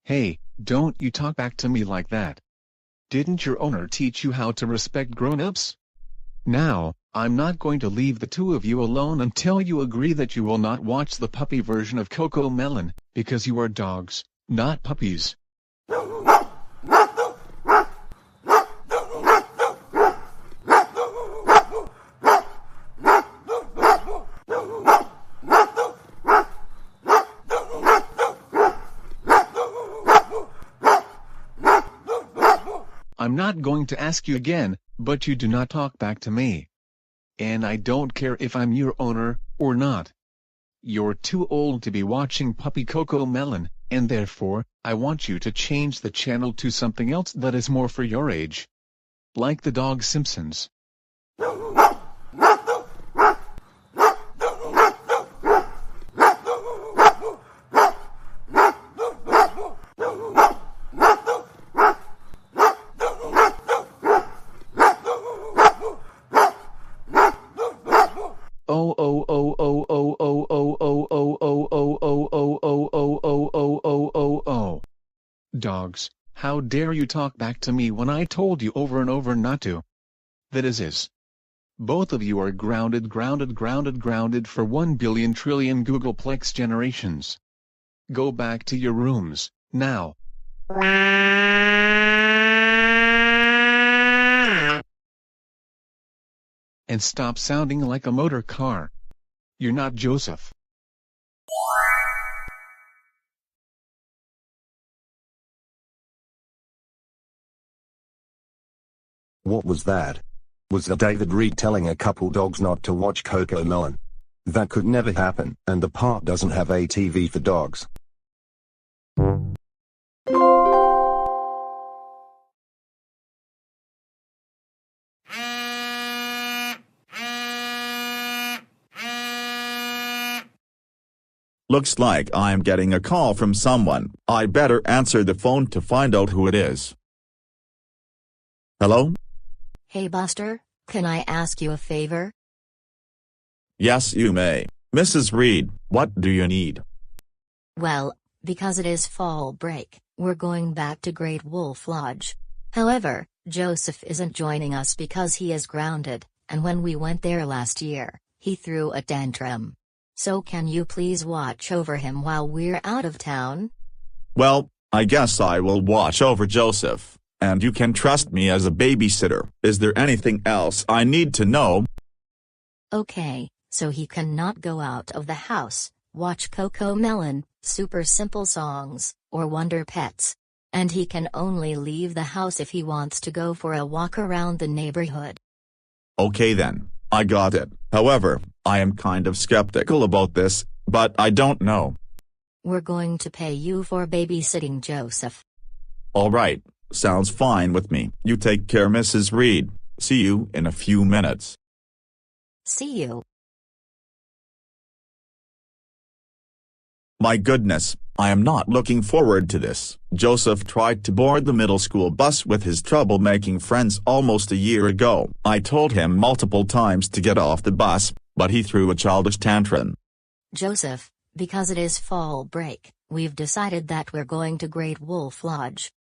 Hey, don't you talk back to me like that. Didn't your owner teach you how to respect grown-ups? Now, I'm not going to leave the two of you alone until you agree that you will not watch the puppy version of CoComelon, because you are dogs, not puppies. I'm not going to ask you again, but you do not talk back to me. And I don't care if I'm your owner, or not. You're too old to be watching puppy CoComelon, and therefore, I want you to change the channel to something else that is more for your age. Like the dog Simpsons. dogs, how dare you talk back to me when I told you over and over not to? That is. Both of you are grounded for 1 billion trillion Googleplex generations. Go back to your rooms, now. And stop sounding like a motor car. You're not Joseph. What was that? Was that David Reed telling a couple dogs not to watch CoComelon? That could never happen, and the park doesn't have a TV for dogs. Looks like I'm getting a call from someone. I better answer the phone to find out who it is. Hello? Hey Buster, can I ask you a favor? Yes, you may. Mrs. Reed, what do you need? Well, because it is fall break, we're going back to Great Wolf Lodge. However, Joseph isn't joining us because he is grounded, and when we went there last year, he threw a tantrum. So can you please watch over him while we're out of town? Well, I guess I will watch over Joseph, and you can trust me as a babysitter. Is there anything else I need to know? Okay, so he cannot go out of the house, watch CoComelon, Super Simple Songs, or Wonder Pets. And he can only leave the house if he wants to go for a walk around the neighborhood. Okay then, I got it. However, I am kind of skeptical about this, but I don't know. We're going to pay you for babysitting Joseph. Alright, sounds fine with me. You take care, Mrs. Reed. See you in a few minutes. See you. My goodness, I am not looking forward to this. Joseph tried to board the middle school bus with his troublemaking friends almost a year ago. I told him multiple times to get off the bus, but he threw a childish tantrum. Joseph, because it is fall break, we've decided that we're going to Great Wolf Lodge.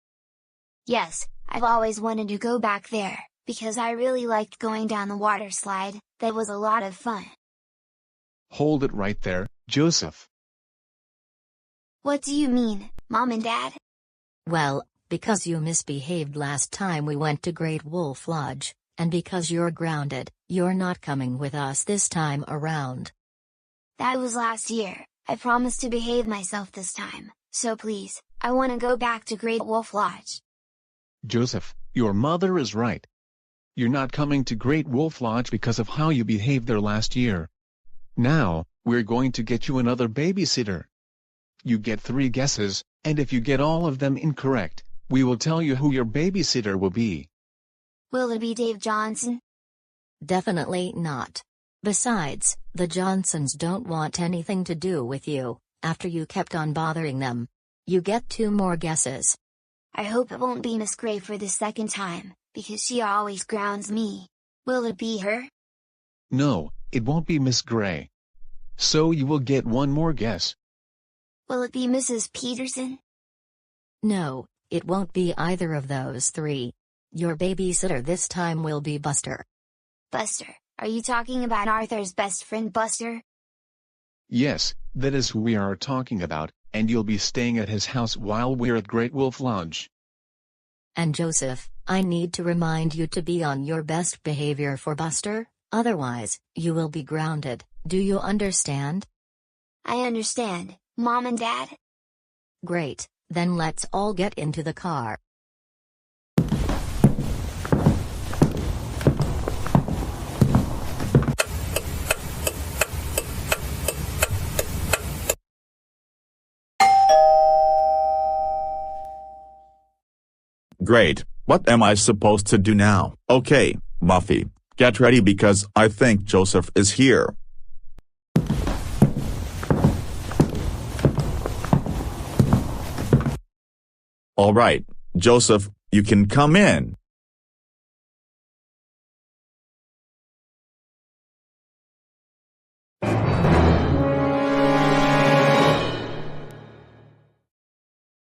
Yes, I've always wanted to go back there, because I really liked going down the water slide. That was a lot of fun. Hold it right there, Joseph. What do you mean, Mom and Dad? Well, because you misbehaved last time we went to Great Wolf Lodge, and because you're grounded, you're not coming with us this time around. That was last year. I promised to behave myself this time, so please, I want to go back to Great Wolf Lodge. Joseph, your mother is right. You're not coming to Great Wolf Lodge because of how you behaved there last year. Now, we're going to get you another babysitter. You get 3 guesses, and if you get all of them incorrect, we will tell you who your babysitter will be. Will it be Dave Johnson? Definitely not. Besides, the Johnsons don't want anything to do with you, after you kept on bothering them. You get 2 more guesses. I hope it won't be Miss Gray for the second time, because she always grounds me. Will it be her? No, it won't be Miss Gray. So you will get 1 more guess. Will it be Mrs. Peterson? No, it won't be either of those 3. Your babysitter this time will be Buster. Buster, are you talking about Arthur's best friend Buster? Yes, that is who we are talking about, and you'll be staying at his house while we're at Great Wolf Lodge. And Joseph, I need to remind you to be on your best behavior for Buster, otherwise, you will be grounded. Do you understand? I understand, Mom and Dad. Great, then let's all get into the car. Great, what am I supposed to do now? Okay, Muffy, get ready because I think Joseph is here. Alright, Joseph, you can come in.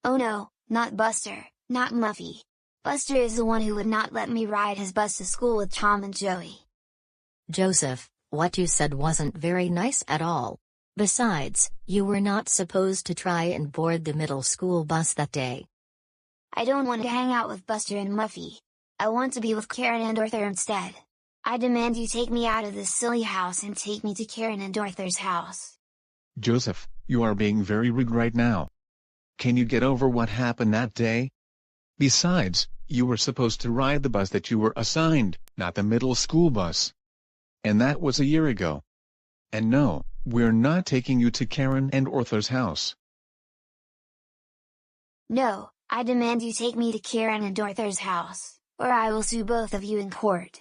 Oh no, not Buster, not Muffy. Buster is the one who would not let me ride his bus to school with Tom and Joey. Joseph, what you said wasn't very nice at all. Besides, you were not supposed to try and board the middle school bus that day. I don't want to hang out with Buster and Muffy. I want to be with Karen and Arthur instead. I demand you take me out of this silly house and take me to Karen and Arthur's house. Joseph, you are being very rude right now. Can you get over what happened that day? Besides, you were supposed to ride the bus that you were assigned, not the middle school bus. And that was a year ago. And no, we're not taking you to Karen and Arthur's house. No, I demand you take me to Karen and Arthur's house, or I will sue both of you in court.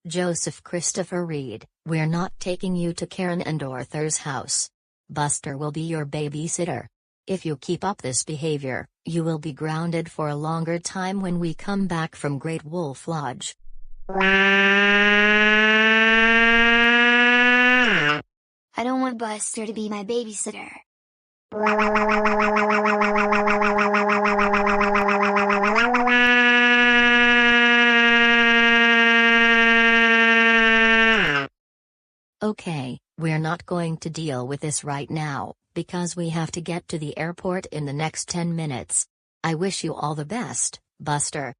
Joseph Christopher Reed, we're not taking you to Karen and Arthur's house. Buster will be your babysitter. If you keep up this behavior, you will be grounded for a longer time when we come back from Great Wolf Lodge. I don't want Buster to be my babysitter. Okay, we're not going to deal with this right now, because we have to get to the airport in the next 10 minutes. I wish you all the best, Buster.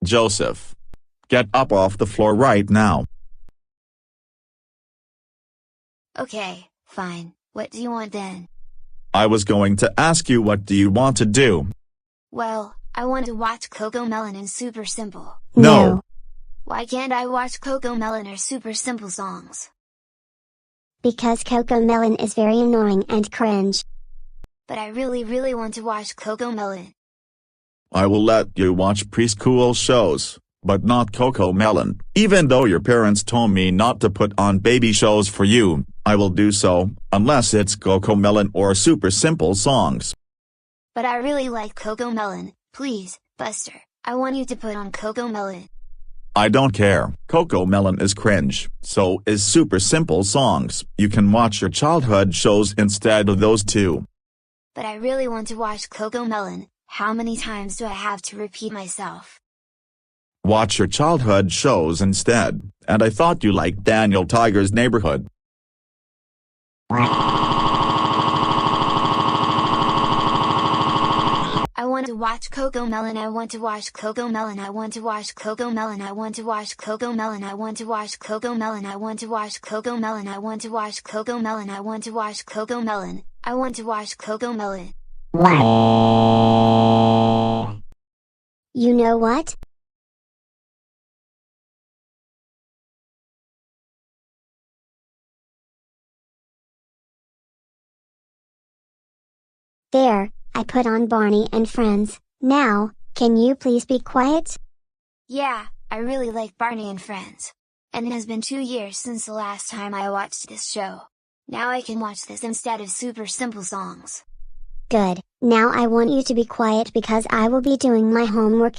Joseph. Get up off the floor right now. Okay, fine. What do you want then? I was going to ask you what do you want to do? Well, I want to watch CoComelon and Super Simple. No. Why can't I watch CoComelon or Super Simple songs? Because CoComelon is very annoying and cringe. But I really want to watch CoComelon. I will let you watch preschool shows, but not CoComelon. Even though your parents told me not to put on baby shows for you, I will do so, unless it's CoComelon or Super Simple songs. But I really like CoComelon. Please, Buster, I want you to put on CoComelon. I don't care. CoComelon is cringe, so is Super Simple songs. You can watch your childhood shows instead of those two. But I really want to watch CoComelon. How many times do I have to repeat myself? Watch your childhood shows instead, and I thought you liked Daniel Tiger's Neighborhood. I want to watch CoComelon. I want to watch CoComelon. I want to watch CoComelon. I want to watch CoComelon. I want to watch CoComelon. I want to watch CoComelon. I want to watch CoComelon. I want to watch CoComelon. I want to watch CoComelon. You know what? There, I put on Barney and Friends. Now, can you please be quiet? Yeah, I really like Barney and Friends. And it has been 2 years since the last time I watched this show. Now I can watch this instead of Super Simple songs. Good, now I want you to be quiet because I will be doing my homework.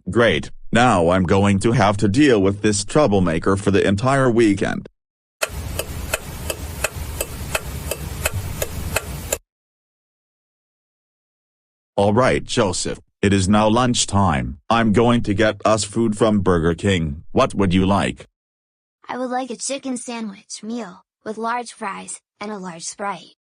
Great, now I'm going to have to deal with this troublemaker for the entire weekend. Alright Joseph, it is now lunchtime. I'm going to get us food from Burger King. What would you like? I would like a chicken sandwich meal, with large fries, and a large Sprite.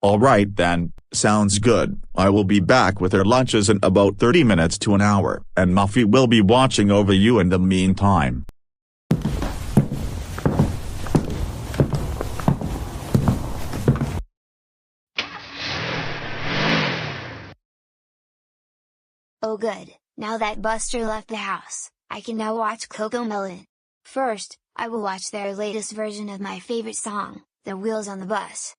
Alright then, sounds good. I will be back with our lunches in about 30 minutes to an hour, and Muffy will be watching over you in the meantime. Oh good, now that Buster left the house, I can now watch CoComelon. First, I will watch their latest version of my favorite song, The Wheels on the Bus.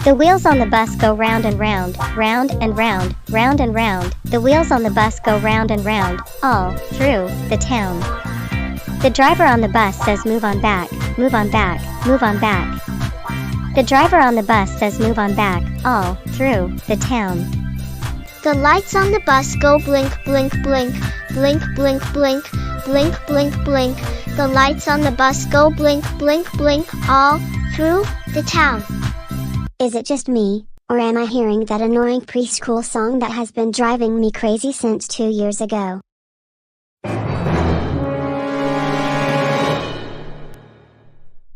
The wheels on the bus go round and round, round and round, round and round. The wheels on the bus go round and round, all through the town. The driver on the bus says move on back, move on back, move on back. The driver on the bus says move on back, all through the town. The lights on the bus go blink, blink, blink, blink, blink, blink, blink, blink, blink. The lights on the bus go blink, blink, blink, all through the town. Is it just me, or am I hearing that annoying preschool song that has been driving me crazy since 2 years ago?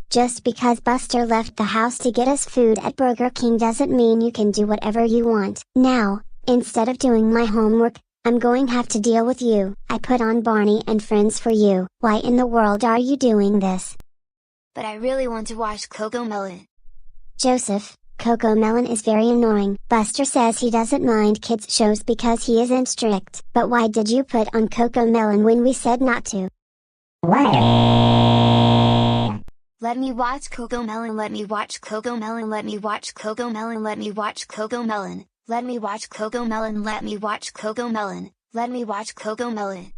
Just because Buster left the house to get us food at Burger King doesn't mean you can do whatever you want. Now, instead of doing my homework, I'm going to have to deal with you. I put on Barney and Friends for you. Why in the world are you doing this? But I really want to watch CoComelon. Joseph, CoComelon is very annoying. Buster says he doesn't mind kids shows because he isn't strict. But why did you put on CoComelon when we said not to? Let me watch CoComelon, let me watch CoComelon, let me watch CoComelon, let me watch CoComelon, let me watch CoComelon, let me watch CoComelon, let me watch CoComelon.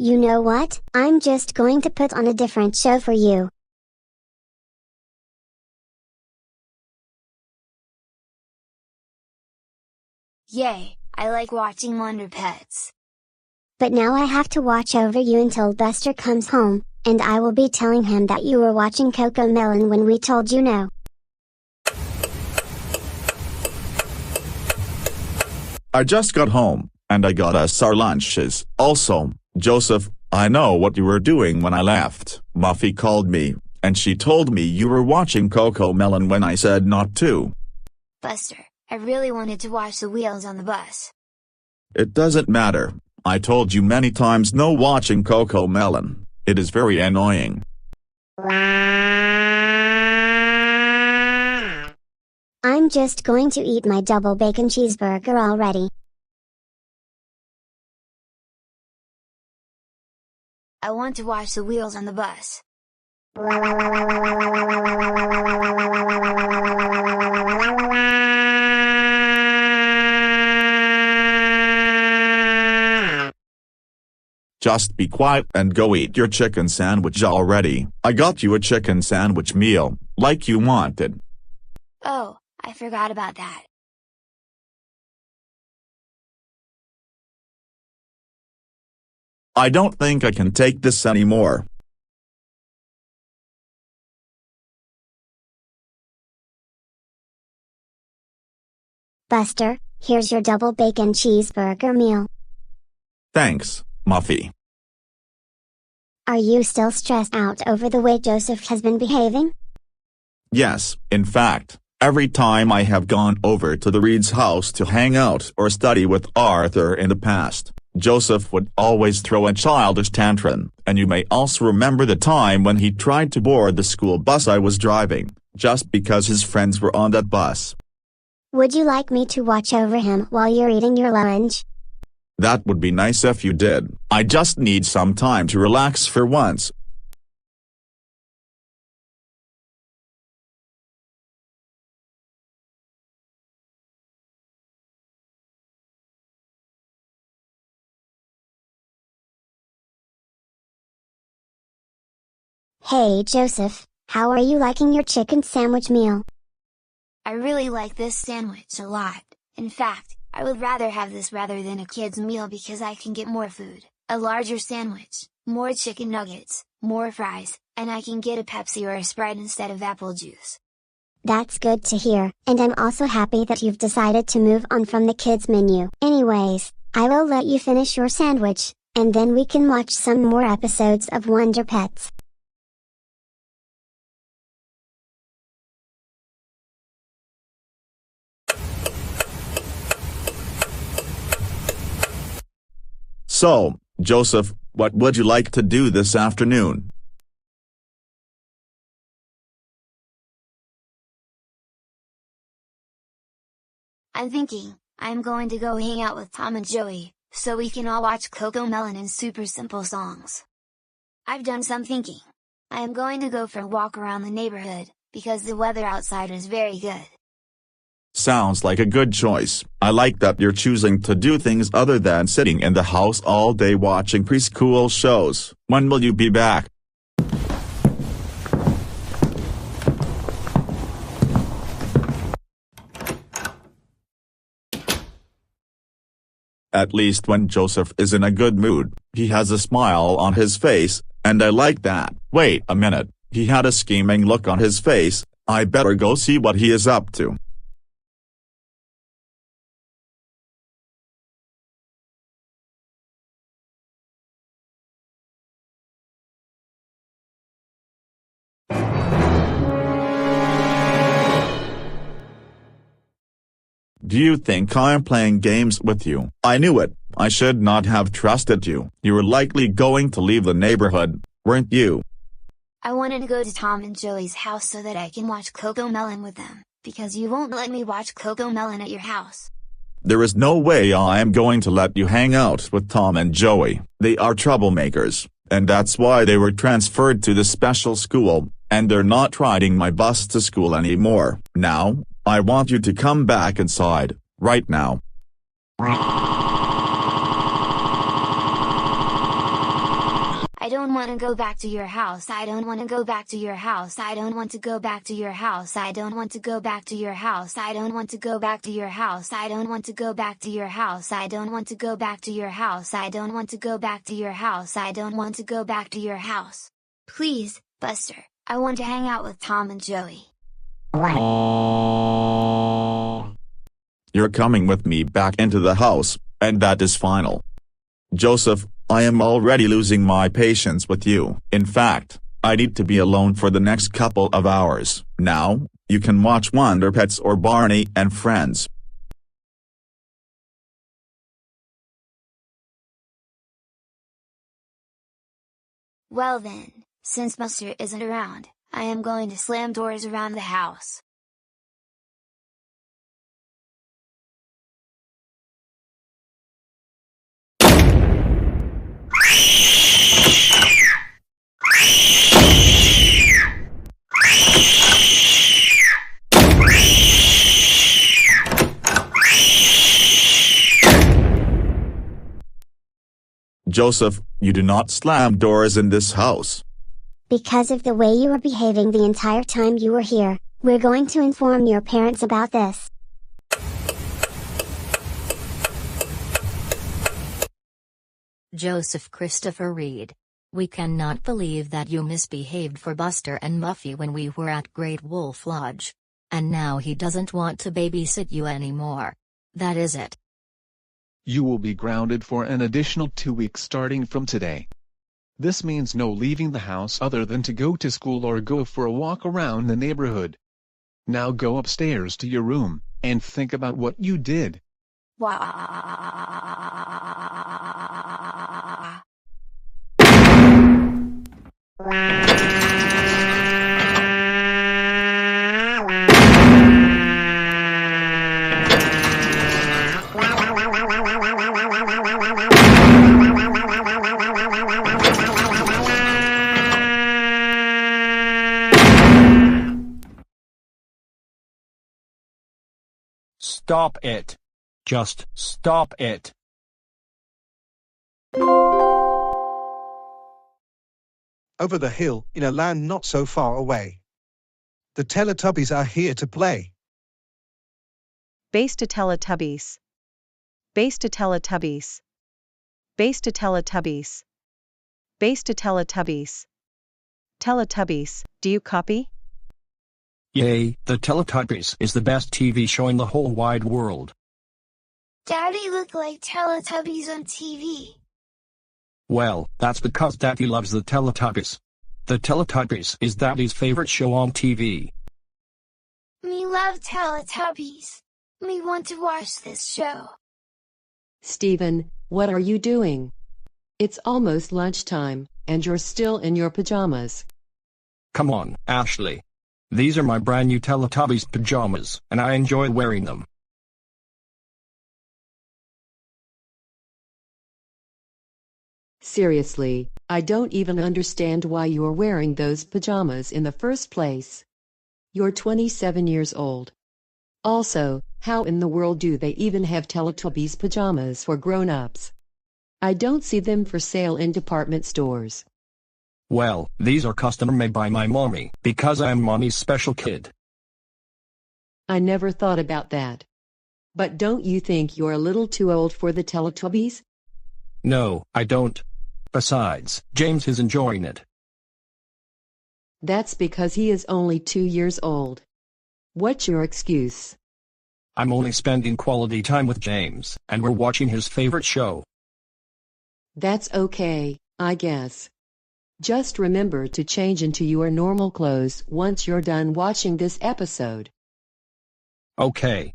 You know what? I'm just going to put on a different show for you. Yay, I like watching Wonder Pets. But now I have to watch over you until Buster comes home, and I will be telling him that you were watching CoComelon when we told you no. I just got home, and I got us our lunches. Also, Joseph, I know what you were doing when I left. Muffy called me, and she told me you were watching CoComelon when I said not to. Buster, I really wanted to watch The Wheels on the Bus. It doesn't matter. I told you many times no watching CoComelon. It is very annoying. I'm just going to eat my double bacon cheeseburger already. I want to watch The Wheels on the Bus. Just be quiet and go eat your chicken sandwich already. I got you a chicken sandwich meal, like you wanted. Oh, I forgot about that. I don't think I can take this anymore. Buster, here's your double bacon cheeseburger meal. Thanks, Muffy. Are you still stressed out over the way Joseph has been behaving? Yes, in fact, every time I have gone over to the Reed's house to hang out or study with Arthur in the past, Joseph would always throw a childish tantrum, and you may also remember the time when he tried to board the school bus I was driving, just because his friends were on that bus. Would you like me to watch over him while you're eating your lunch? That would be nice if you did. I just need some time to relax for once. Hey Joseph, how are you liking your chicken sandwich meal? I really like this sandwich a lot. In fact, I would rather have this rather than a kid's meal because I can get more food, a larger sandwich, more chicken nuggets, more fries, and I can get a Pepsi or a Sprite instead of apple juice. That's good to hear, and I'm also happy that you've decided to move on from the kids menu. Anyways, I will let you finish your sandwich, and then we can watch some more episodes of Wonder Pets. So, Joseph, what would you like to do this afternoon? I'm thinking, I'm going to go hang out with Tom and Joey, so we can all watch CoComelon and super simple songs. I've done some thinking. I am going to go for a walk around the neighborhood, because the weather outside is very good. Sounds like a good choice. I like that you're choosing to do things other than sitting in the house all day watching preschool shows. When will you be back? At least when Joseph is in a good mood, he has a smile on his face, and I like that. Wait a minute, he had a scheming look on his face. I better go see what he is up to. Do you think I'm playing games with you? I knew it. I should not have trusted you. You were likely going to leave the neighborhood, weren't you? I wanted to go to Tom and Joey's house so that I can watch CoComelon with them, because you won't let me watch CoComelon at your house. There is no way I am going to let you hang out with Tom and Joey. They are troublemakers, and that's why they were transferred to the special school, and they're not riding my bus to school anymore. Now, I want you to come back inside, right now. I don't want to go back to your house. I don't want to go back to your house. I don't want to go back to your house. I don't want to go back to your house. I don't want to go back to your house. I don't want to go back to your house. I don't want to go back to your house. I don't want to go back to your house. I don't want to go back to your house. Please, Buster, I want to hang out with Tom and Joey. You're coming with me back into the house, and that is final. Joseph, I am already losing my patience with you. In fact, I need to be alone for the next couple of hours. Now, you can watch Wonder Pets or Barney and Friends. Well then, since Buster isn't around, I am going to slam doors around the house. Joseph, you do not slam doors in this house. Because of the way you were behaving the entire time you were here, we're going to inform your parents about this. Joseph Christopher Reed. We cannot believe that you misbehaved for Buster and Muffy when we were at Great Wolf Lodge. And now he doesn't want to babysit you anymore. That is it. You will be grounded for an additional 2 weeks starting from today. This means no leaving the house other than to go to school or go for a walk around the neighborhood. Now go upstairs to your room, and think about what you did. Stop it. Just stop it. Over the hill, in a land not so far away. The Teletubbies are here to play. Base to Teletubbies. Base to Teletubbies. Base to Teletubbies. Base to Teletubbies. Teletubbies, do you copy? Yay, the Teletubbies is the best TV show in the whole wide world. Daddy look like Teletubbies on TV. Well, that's because Daddy loves the Teletubbies. The Teletubbies is Daddy's favorite show on TV. Me love Teletubbies. Me want to watch this show. Steven, what are you doing? It's almost lunchtime, and you're still in your pajamas. Come on, Ashley. These are my brand new Teletubbies pajamas, and I enjoy wearing them. Seriously, I don't even understand why you're wearing those pajamas in the first place. You're 27 years old. Also, how in the world do they even have Teletubbies pajamas for grown-ups? I don't see them for sale in department stores. Well, these are custom made by my mommy, because I am mommy's special kid. I never thought about that. But don't you think you're a little too old for the Teletubbies? No, I don't. Besides, James is enjoying it. That's because he is only 2 years old. What's your excuse? I'm only spending quality time with James, and we're watching his favorite show. That's okay, I guess. Just remember to change into your normal clothes once you're done watching this episode. Okay.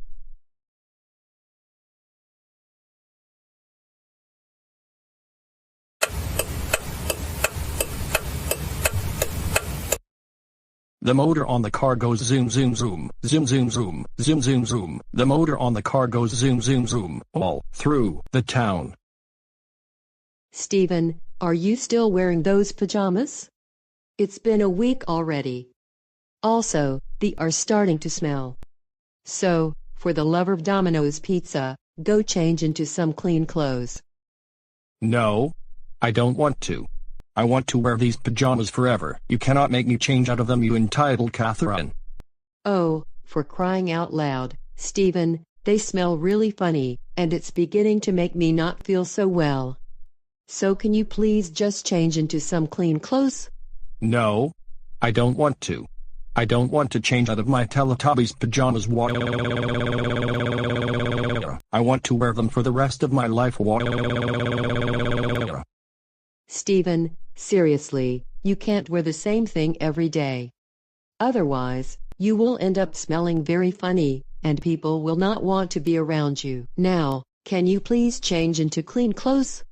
The motor on the car goes zoom zoom zoom, zoom zoom zoom, zoom zoom zoom. The motor on the car goes zoom zoom zoom, all through the town. Stephen, are you still wearing those pajamas? It's been a week already. Also, they are starting to smell. So, for the love of Domino's pizza, go change into some clean clothes. No, I don't want to. I want to wear these pajamas forever. You cannot make me change out of them, you entitled Catherine. Oh, for crying out loud, Stephen, they smell really funny, and it's beginning to make me not feel so well. So can you please just change into some clean clothes? No, I don't want to. I don't want to change out of my Teletubbies pajamas. I want to wear them for the rest of my life. Stephen, seriously, you can't wear the same thing every day. Otherwise, you will end up smelling very funny, and people will not want to be around you. Now, can you please change into clean clothes?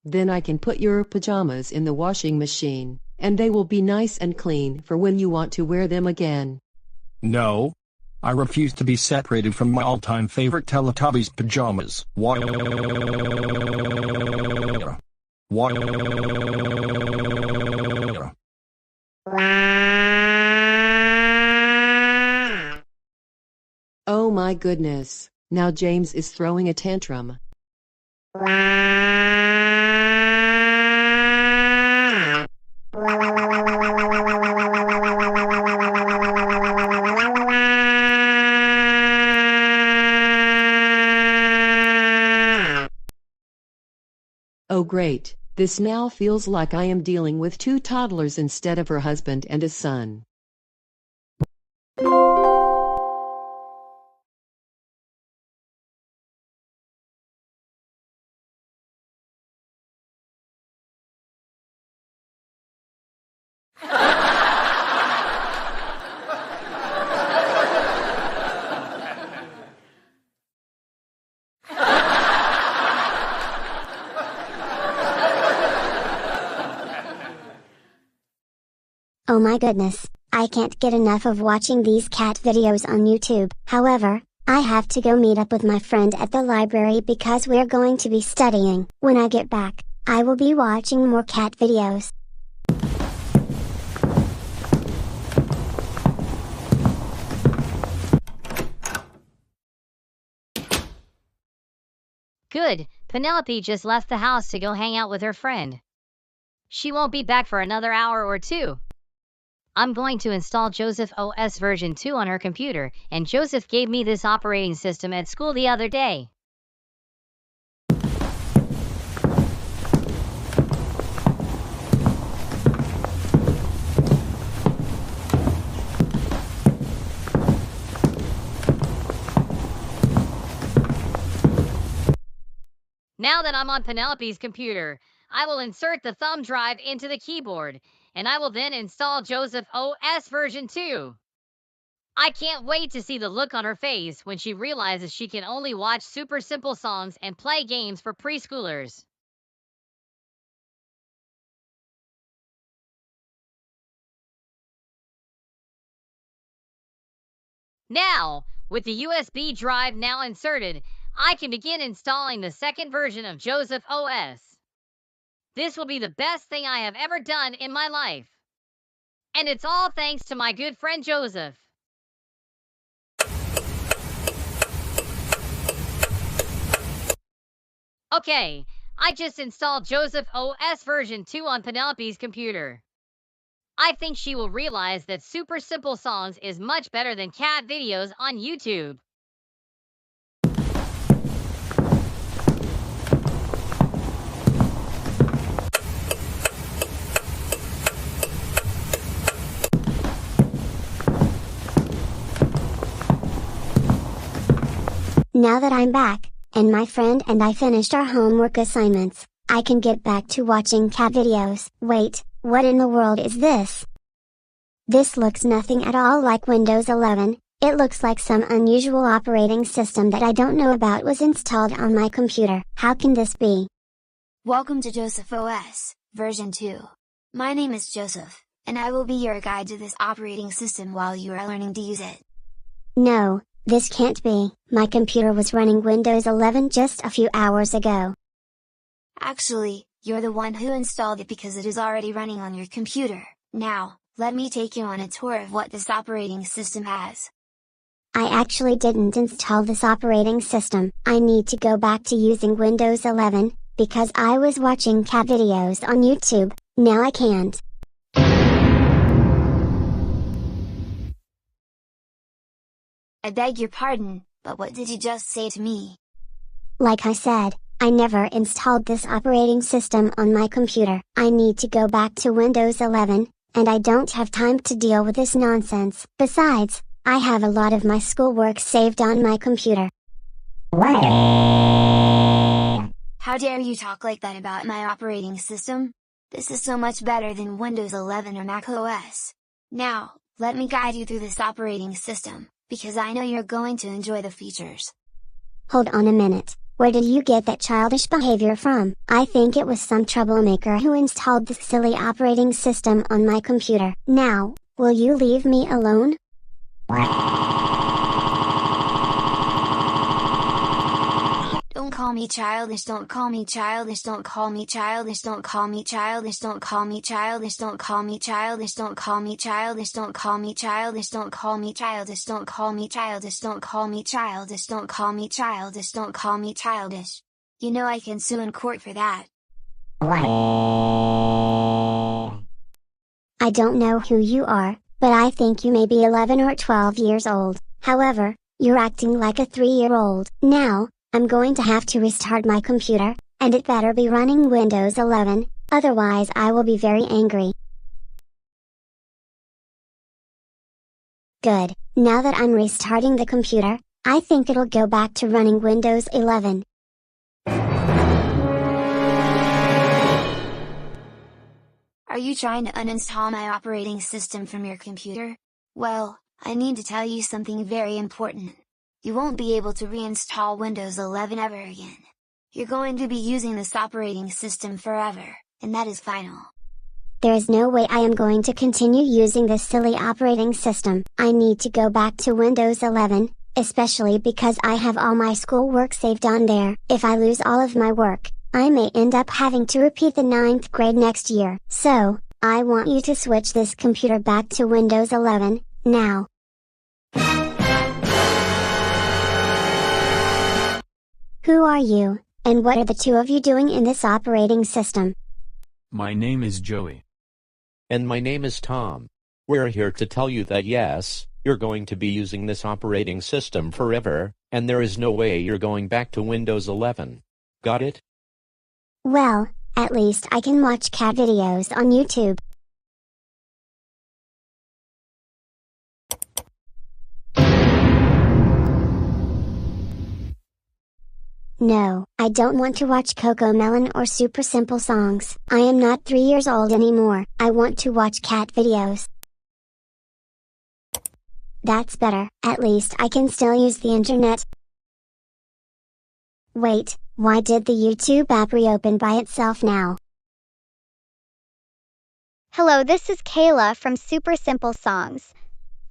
Then I can put your pajamas in the washing machine, and they will be nice and clean for when you want to wear them again. No, I refuse to be separated from my all-time favorite Teletubbies pajamas. Oh my goodness, now James is throwing a tantrum. Oh great, this now feels like I am dealing with 2 toddlers instead of her husband and a son. Oh my goodness, I can't get enough of watching these cat videos on YouTube. However, I have to go meet up with my friend at the library because we're going to be studying. When I get back, I will be watching more cat videos. Good, Penelope just left the house to go hang out with her friend. She won't be back for another hour or 2. I'm going to install Joseph OS version 2 on her computer, and Joseph gave me this operating system at school the other day. Now that I'm on Penelope's computer, I will insert the thumb drive into the keyboard, and I will then install Joseph OS version 2. I can't wait to see the look on her face when she realizes she can only watch super simple songs and play games for preschoolers. Now, with the USB drive now inserted, I can begin installing the second version of Joseph OS. This will be the best thing I have ever done in my life. And it's all thanks to my good friend Joseph. Okay, I just installed Joseph OS version 2 on Penelope's computer. I think she will realize that super simple songs is much better than cat videos on YouTube. Now that I'm back, and my friend and I finished our homework assignments, I can get back to watching cat videos. Wait, what in the world is this? This looks nothing at all like Windows 11, it looks like some unusual operating system that I don't know about was installed on my computer. How can this be? Welcome to Joseph OS, version 2. My name is Joseph, and I will be your guide to this operating system while you are learning to use it. No, this can't be. My computer was running Windows 11 just a few hours ago. Actually, you're the one who installed it because it is already running on your computer. Now, let me take you on a tour of what this operating system has. I actually didn't install this operating system. I need to go back to using Windows 11, because I was watching cat videos on YouTube. Now I can't. I beg your pardon, but what did you just say to me? Like I said, I never installed this operating system on my computer. I need to go back to Windows 11, and I don't have time to deal with this nonsense. Besides, I have a lot of my schoolwork saved on my computer. How dare you talk like that about my operating system? This is so much better than Windows 11 or Mac OS. Now, let me guide you through this operating system, because I know you're going to enjoy the features. Hold on a minute, where did you get that childish behavior from? I think it was some troublemaker who installed this silly operating system on my computer. Now, will you leave me alone? Don't call me childish, don't call me childish, don't call me childish, don't call me childish, don't call me childish, don't call me childish, don't call me childish, don't call me childish, don't call me childish, don't call me childish, don't call me childish, don't call me childish, don't call me childish. You know I can sue in court for that. I don't know who you are, but I think you may be 11 or 12 years old. However, you're acting like a 3-year-old. Now, I'm going to have to restart my computer, and it better be running Windows 11, otherwise I will be very angry. Good, now that I'm restarting the computer, I think it'll go back to running Windows 11. Are you trying to uninstall my operating system from your computer? Well, I need to tell you something very important. You won't be able to reinstall Windows 11 ever again. You're going to be using this operating system forever, and that is final. There is no way I am going to continue using this silly operating system. I need to go back to Windows 11, especially because I have all my schoolwork saved on there. If I lose all of my work, I may end up having to repeat the 9th grade next year. So, I want you to switch this computer back to Windows 11, now. Who are you, and what are the two of you doing in this operating system? My name is Joey. And my name is Tom. We're here to tell you that yes, you're going to be using this operating system forever, and there is no way you're going back to Windows 11. Got it? Well, at least I can watch cat videos on YouTube. No, I don't want to watch CoComelon or super simple songs. I am not 3 years old anymore. I want to watch cat videos. That's better. At least I can still use the internet. Wait, why did the YouTube app reopen by itself now? Hello, this is Kayla from Super Simple Songs.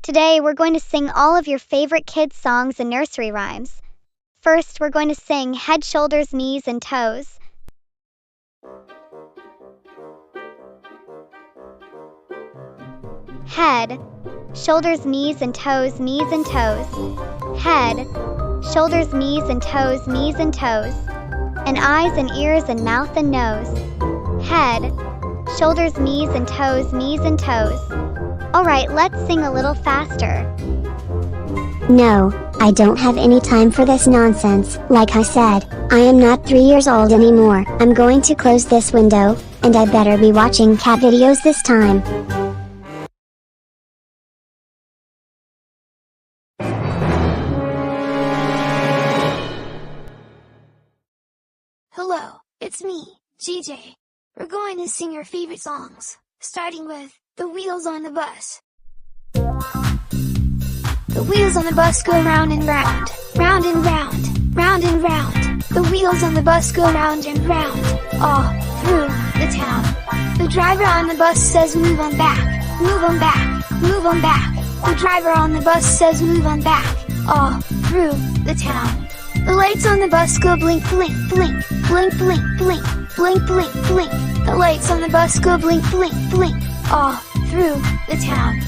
Today we're going to sing all of your favorite kids' songs and nursery rhymes. First, we're going to sing Head, Shoulders, Knees, and Toes. Head, shoulders, knees and toes, knees and toes. Head, shoulders, knees and toes, knees and toes. And eyes and ears and mouth and nose. Head, shoulders, knees and toes, knees and toes. Alright, let's sing a little faster. No, I don't have any time for this nonsense. Like I said, I am not 3 years old anymore. I'm going to close this window, and I better be watching cat videos this time. Hello, it's me, GJ. We're going to sing your favorite songs, starting with The Wheels on the Bus. The wheels on the bus go round and round, round and round, round and round. The wheels on the bus go round and round, all through the town. The driver on the bus says move on back, move on back, move on back. The driver on the bus says move on back, all through the town. The lights on the bus go blink, blink, blink, blink, blink, blink, blink, blink, blink. The lights on the bus go blink, blink, blink, all through the town.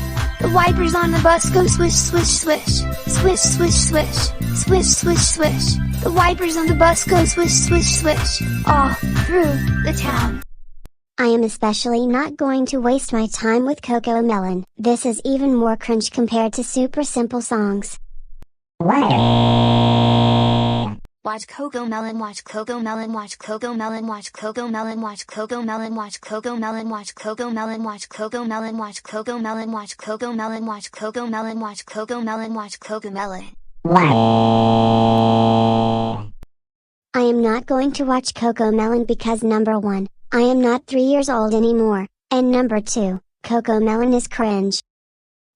The wipers on the bus go swish, swish, swish, swish, swish, swish, swish, swish, swish. The wipers on the bus go swish, swish, swish, all through the town. I am especially not going to waste my time with CoComelon. This is even more cringe compared to super simple songs. Watch CoComelon, watch CoComelon, watch CoComelon, watch CoComelon, watch CoComelon, watch CoComelon, watch CoComelon, watch CoComelon, watch CoComelon, watch CoComelon, watch CoComelon, watch CoComelon, watch CoComelon. I am not going to watch CoComelon because number 1, I am not 3 years old anymore, and number 2, CoComelon is cringe.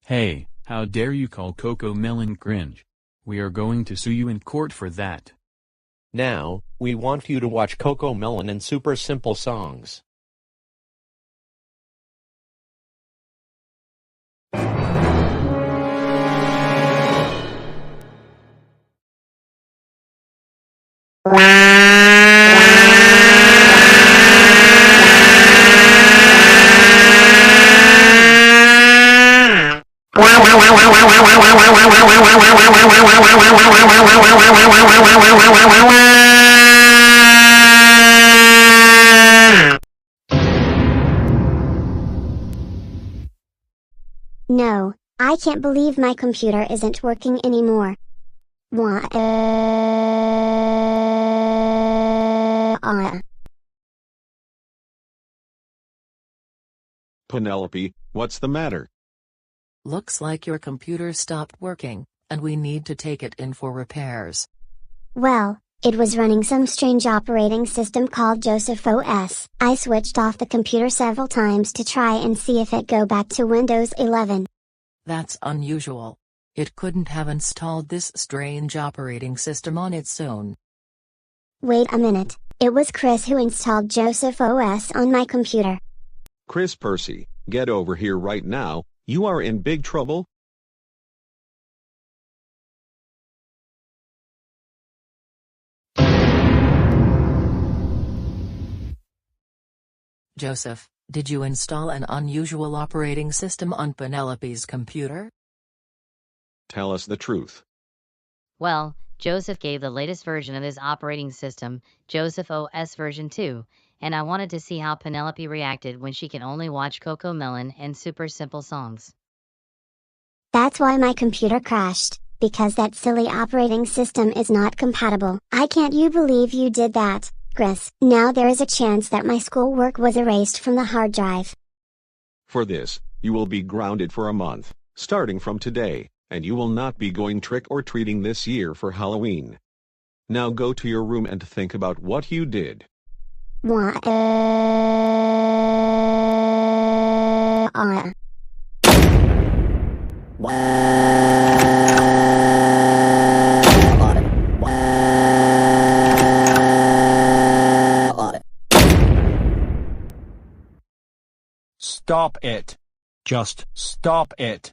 Hey, how dare you call CoComelon cringe? We are going to sue you in court for that. Now, we want you to watch CoComelon and super simple songs. No, I can't believe my computer isn't working anymore. Why? Penelope, what's the matter? Looks like your computer stopped working, and we need to take it in for repairs. Well, it was running some strange operating system called Joseph OS. I switched off the computer several times to try and see if it go back to Windows 11. That's unusual. It couldn't have installed this strange operating system on its own. Wait a minute, it was Chris who installed Joseph OS on my computer. Chris Percy, get over here right now, you are in big trouble. Joseph, did you install an unusual operating system on Penelope's computer? Tell us the truth. Well, Joseph gave the latest version of his operating system, Joseph OS version 2, and I wanted to see how Penelope reacted when she can only watch CoComelon and super simple songs. That's why my computer crashed, because that silly operating system is not compatible. Can't you believe you did that, Chris? Now there is a chance that my schoolwork was erased from the hard drive. For this, you will be grounded for a month, starting from today, and you will not be going trick-or-treating this year for Halloween. Now go to your room and think about what you did. Why? Stop it. Just stop it.